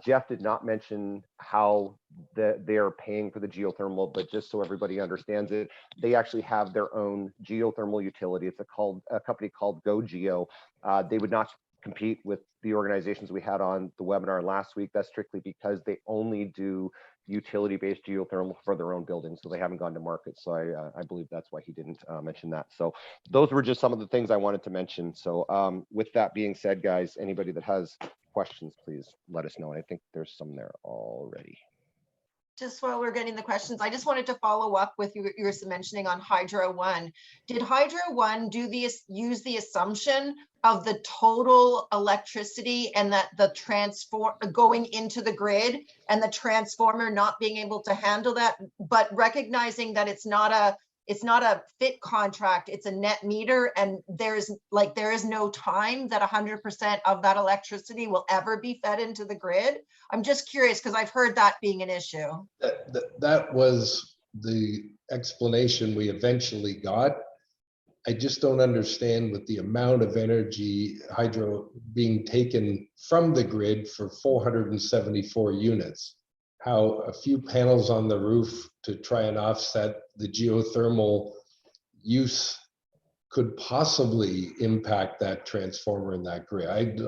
Jeff did not mention how they are paying for the geothermal, but just so everybody understands it, they actually have their own geothermal utility. It's a company called GoGeo. They would not compete with the organizations we had on the webinar last week. That's strictly because they only do utility-based geothermal for their own buildings, so they haven't gone to market. So I believe that's why he didn't mention that. So those were just some of the things I wanted to mention. So with that being said, guys, anybody that has questions, please let us know. And I think there's some there already. Just while we're getting the questions, I just wanted to follow up with you were mentioning on Hydro One. Did Hydro One use the assumption of the total electricity and that the going into the grid and the transformer not being able to handle that, but recognizing that it's not a fit contract, it's a net meter, and there is no time that 100% of that electricity will ever be fed into the grid? I'm just curious because I've heard that being an issue. That was the explanation we eventually got. I just don't understand, with the amount of energy hydro being taken from the grid for 474 units, how a few panels on the roof to try and offset the geothermal use could possibly impact that transformer in that grid.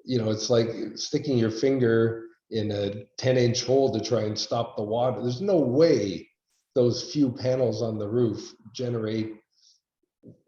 It's like sticking your finger in a 10-inch hole to try and stop the water. There's no way those few panels on the roof generate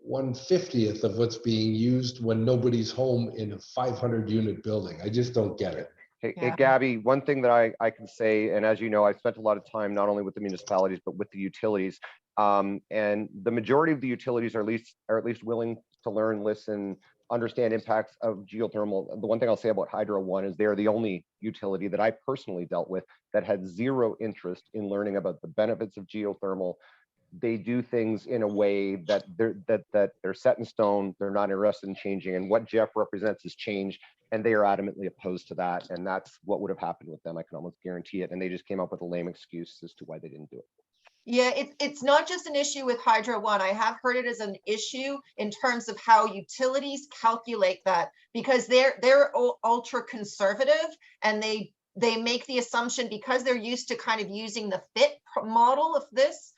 1/50th of what's being used when nobody's home in a 500-unit building. I just don't get it. Hey, Gabby, one thing that I can say, and as you know, I've spent a lot of time not only with the municipalities, but with the utilities. And the majority of the utilities are at least willing to learn, listen, understand impacts of geothermal. The one thing I'll say about Hydro One is they're the only utility that I personally dealt with that had zero interest in learning about the benefits of geothermal. They do things in a way that they're set in stone. They're not interested in changing. And what Jeff represents is change, and they are adamantly opposed to that. And that's what would have happened with them. I can almost guarantee it. And they just came up with a lame excuse as to why they didn't do it. Yeah, it's not just an issue with Hydro One. I have heard it as an issue in terms of how utilities calculate that, because they're ultra conservative, and they make the assumption, because they're used to kind of using the FIT model of this,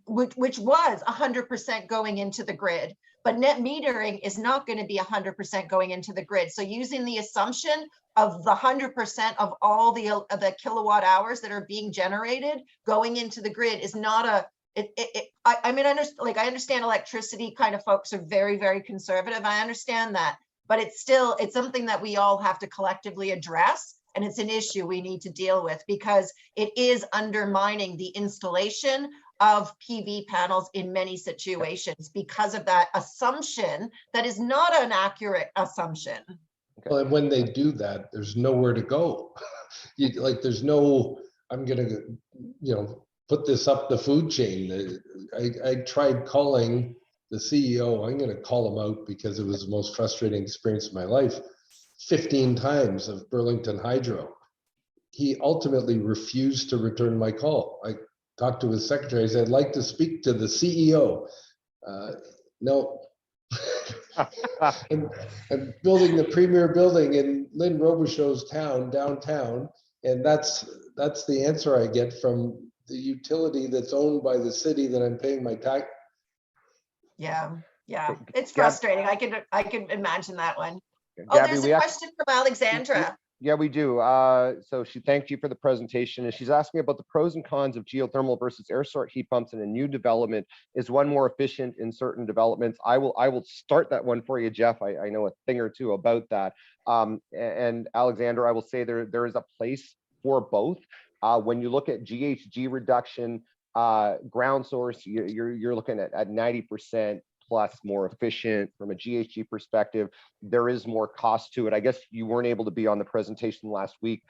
which was 100% going into the grid, but net metering is not going to be 100% going into the grid. So using the assumption of the 100% of all the kilowatt hours that are being generated going into the grid is not I understand electricity kind of folks are very, very conservative. I understand that, but it's something that we all have to collectively address. And it's an issue we need to deal with, because it is undermining the installation of PV panels in many situations because of that assumption that is not an accurate assumption. Well, and when they do that, there's nowhere to go. There's no, I'm going to, put this up the food chain. I tried calling the CEO. I'm going to call him out because it was the most frustrating experience of my life. 15 times of Burlington Hydro. He ultimately refused to return my call. I talked to his secretary. I said, I'd like to speak to the CEO. No. I'm building the premier building in Lynn Robichaud's town, downtown, and that's the answer I get from the utility that's owned by the city that I'm paying my tax. Yeah, it's frustrating. I can imagine that one. Gabby, there's a question from Alexandra. Yeah, we do. So she thanked you for the presentation, and she's asking about the pros and cons of geothermal versus air source heat pumps in a new development. Is one more efficient in certain developments? I will start that one for you, Jeff. I know a thing or two about that. And Alexander, I will say there is a place for both. When you look at GHG reduction, ground source, you're looking at 90% plus more efficient from a GHG perspective. There is more cost to it. I guess you weren't able to be on the presentation last week.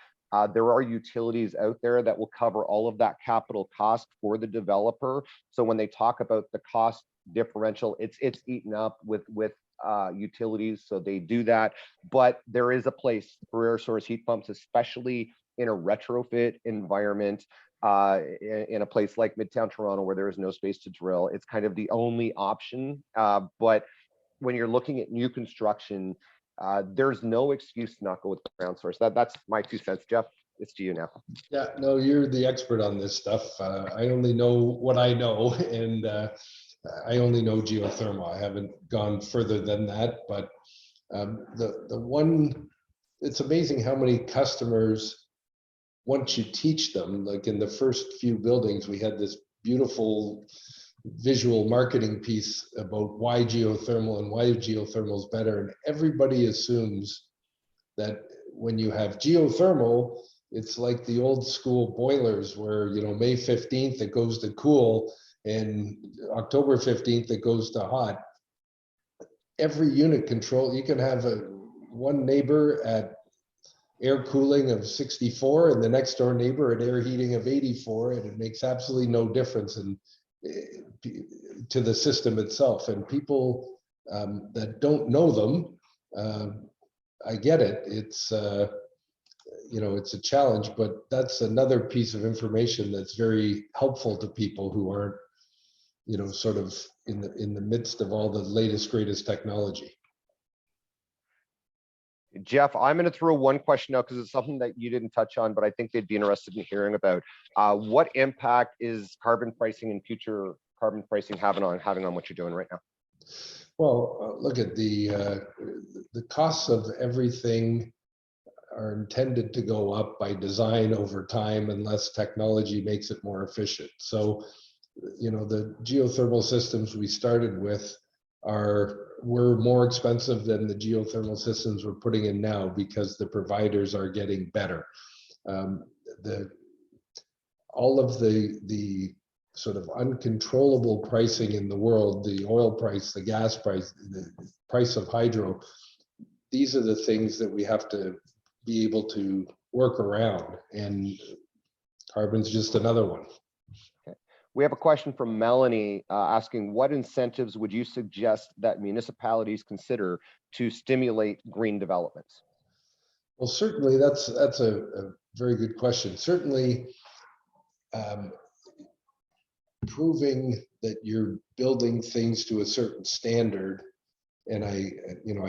There are utilities out there that will cover all of that capital cost for the developer. So when they talk about the cost differential, it's eaten up with utilities, so they do that. But there is a place for air source heat pumps, especially in a retrofit environment. In a place like Midtown Toronto where there is no space to drill, it's kind of the only option. But when you're looking at new construction, there's no excuse to not go with the ground source. That's my 2 cents. Jeff, it's to you now. Yeah, no, you're the expert on this stuff. I only know what I know, and I only know geothermal. I haven't gone further than that. But the one, it's amazing how many customers, once you teach them, like in the first few buildings, we had this beautiful visual marketing piece about why geothermal and why geothermal is better. And everybody assumes that when you have geothermal, it's like the old school boilers where, you know, May 15th it goes to cool and October 15th it goes to hot. Every unit control, you can have one neighbor at air cooling of 64 and the next door neighbor at air heating of 84, and it makes absolutely no difference to the system itself. And people that don't know them, I get it. It's you know, it's a challenge, but that's another piece of information that's very helpful to people who aren't, you know, sort of in the midst of all the latest greatest technology. Jeff, I'm going to throw one question out because it's something that you didn't touch on, but I think they'd be interested in hearing about. What impact is carbon pricing and future carbon pricing having on what you're doing right now? Well, look at the costs of everything are intended to go up by design over time unless technology makes it more efficient. So, you know, the geothermal systems we started with were more expensive than the geothermal systems we're putting in now because the providers are getting better. All of the sort of uncontrollable pricing in the world, the oil price, the gas price, the price of hydro, these are the things that we have to be able to work around, and carbon's just another one. We have a question from Melanie asking, what incentives would you suggest that municipalities consider to stimulate green developments? Well, certainly that's a very good question. Certainly, proving that you're building things to a certain standard, and I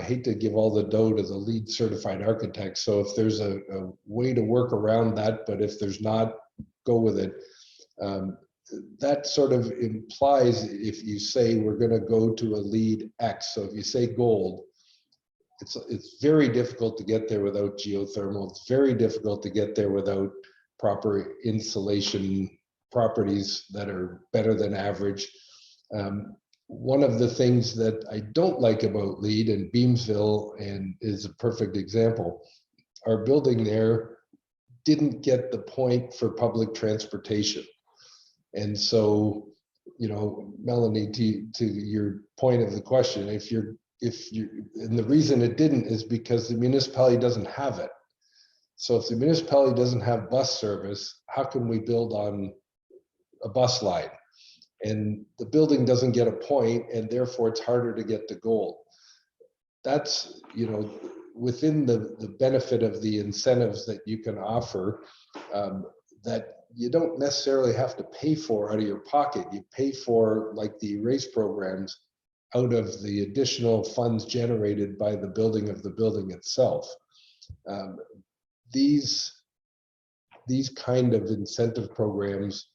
hate to give all the dough to the lead certified architect. So if there's a way to work around that, but if there's not, go with it. That sort of implies if you say we're going to go to a lead X. So if you say gold, it's very difficult to get there without geothermal. It's very difficult to get there without proper insulation properties that are better than average. One of the things that I don't like about LEED, and Beamsville is a perfect example, our building there didn't get the point for public transportation. And so, you know, Melanie, to your point of the question, and the reason it didn't is because the municipality doesn't have it. So if the municipality doesn't have bus service, how can we build on a bus line? And the building doesn't get a point, and therefore it's harder to get the gold. That's, you know, within the benefit of the incentives that you can offer, that you don't necessarily have to pay for out of your pocket. You pay for, like the erase programs, out of the additional funds generated by the building of the building itself. These kind of incentive programs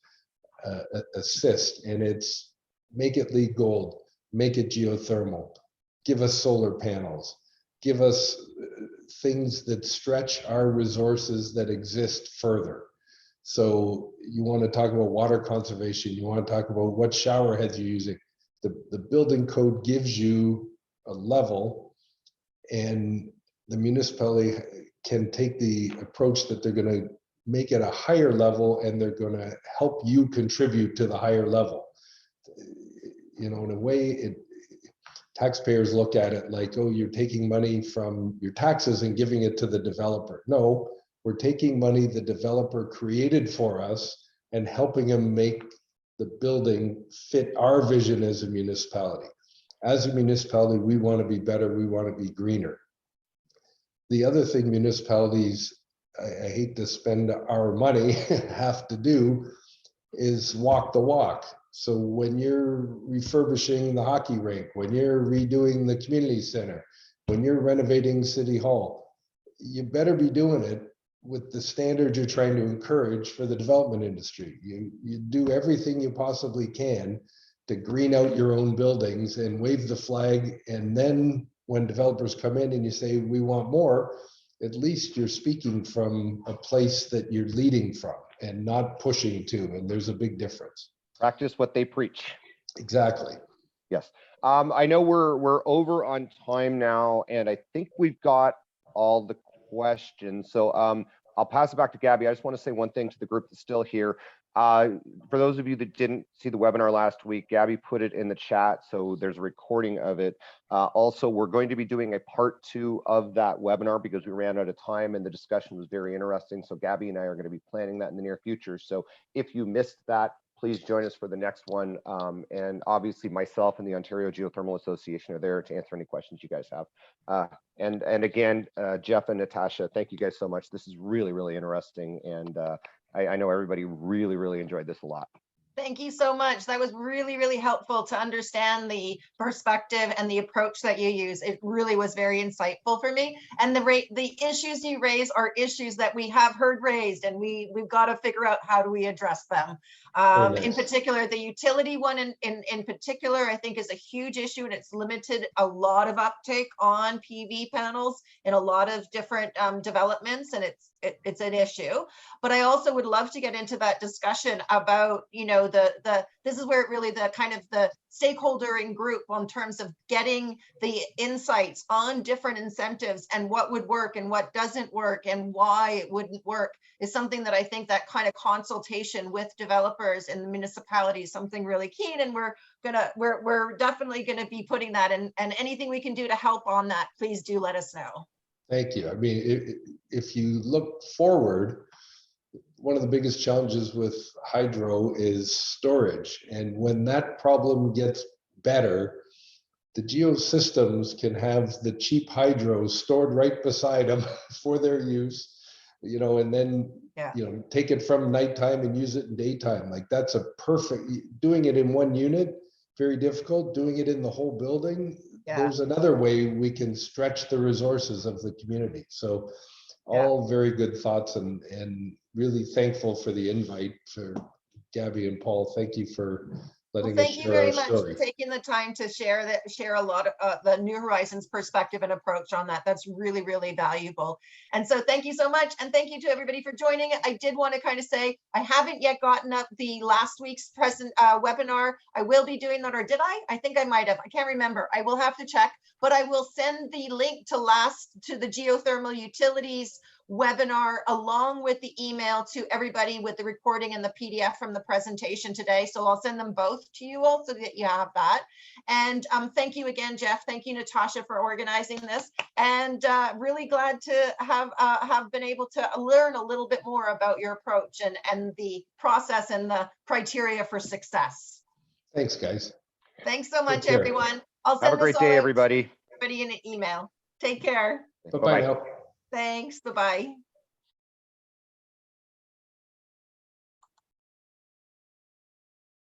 assist, and it's make it LEED Gold, make it geothermal, give us solar panels, give us things that stretch our resources that exist further. So you want to talk about water conservation, you want to talk about what shower heads you're using. The building code gives you a level, and the municipality can take the approach that they're going to make it a higher level, and they're going to help you contribute to the higher level. You know, in a way, taxpayers look at it like, oh, you're taking money from your taxes and giving it to the developer. No, we're taking money the developer created for us and helping them make the building fit our vision as a municipality. As a municipality, we want to be better, we want to be greener. The other thing municipalities, I hate to spend our money, have to do is walk the walk. So when you're refurbishing the hockey rink, when you're redoing the community center, when you're renovating City Hall, you better be doing it with the standards you're trying to encourage for the development industry. You do everything you possibly can to green out your own buildings and wave the flag. And then when developers come in and you say, we want more, at least you're speaking from a place that you're leading from and not pushing to. And there's a big difference. Practice what they preach. Exactly. Yes. I know we're over on time now, and I think we've got all the questions. So I'll pass it back to Gabby. I just want to say one thing to the group that's still here. For those of you that didn't see the webinar last week, Gabby put it in the chat, so there's a recording of it. Also, we're going to be doing a part 2 of that webinar because we ran out of time and the discussion was very interesting. So Gabby and I are going to be planning that in the near future. So if you missed that, please join us for the next one. And obviously myself and the Ontario Geothermal Association are there to answer any questions you guys have. And again, Jeff and Natasha, thank you guys so much. This is really, really interesting. And I know everybody really, really enjoyed this a lot. Thank you so much. That was really, really helpful to understand the perspective and the approach that you use. It really was very insightful for me. And the issues you raise are issues that we have heard raised, and we've got to figure out how do we address them. Nice. In particular, the utility one in particular, I think is a huge issue, and it's limited a lot of uptake on PV panels in a lot of different developments, and it's an issue. But I also would love to get into that discussion about, you know, this is where it really the kind of the stakeholder in group in terms of getting the insights on different incentives and what would work and what doesn't work and why it wouldn't work is something that I think that kind of consultation with developers in the municipality is something really keen, and we're definitely gonna be putting that in, and anything we can do to help on that, please do let us know. Thank you. I mean, if you look forward, one of the biggest challenges with hydro is storage. And when that problem gets better, the geosystems can have the cheap hydro stored right beside them for their use, you know, and then, you know, take it from nighttime and use it in daytime. Like that's a perfect, doing it in one unit, very difficult. Doing it in the whole building, there's another way we can stretch the resources of the community. So all very good thoughts, and really thankful for the invite for Gabby and Paul. Thank you for letting us share our story. Thank you very much for taking the time to share a lot of the New Horizons perspective and approach on that. That's really, really valuable. And so thank you so much. And thank you to everybody for joining. I did want to kind of say, I haven't yet gotten up the last week's webinar. I will be doing that, or did I? I think I might have. I can't remember. I will have to check, but I will send the link to the geothermal utilities webinar along with the email to everybody with the recording and the PDF from the presentation today. So I'll send them both to you all so that you have that. And thank you again, Jeff. Thank you, Natasha, for organizing this. And really glad to have been able to learn a little bit more about your approach and the process and the criteria for success. Thanks, guys. Thanks so much, everyone. I'll send have a great day, everybody. Everybody in an email. Take care. Bye-bye now. Thanks. Bye-bye.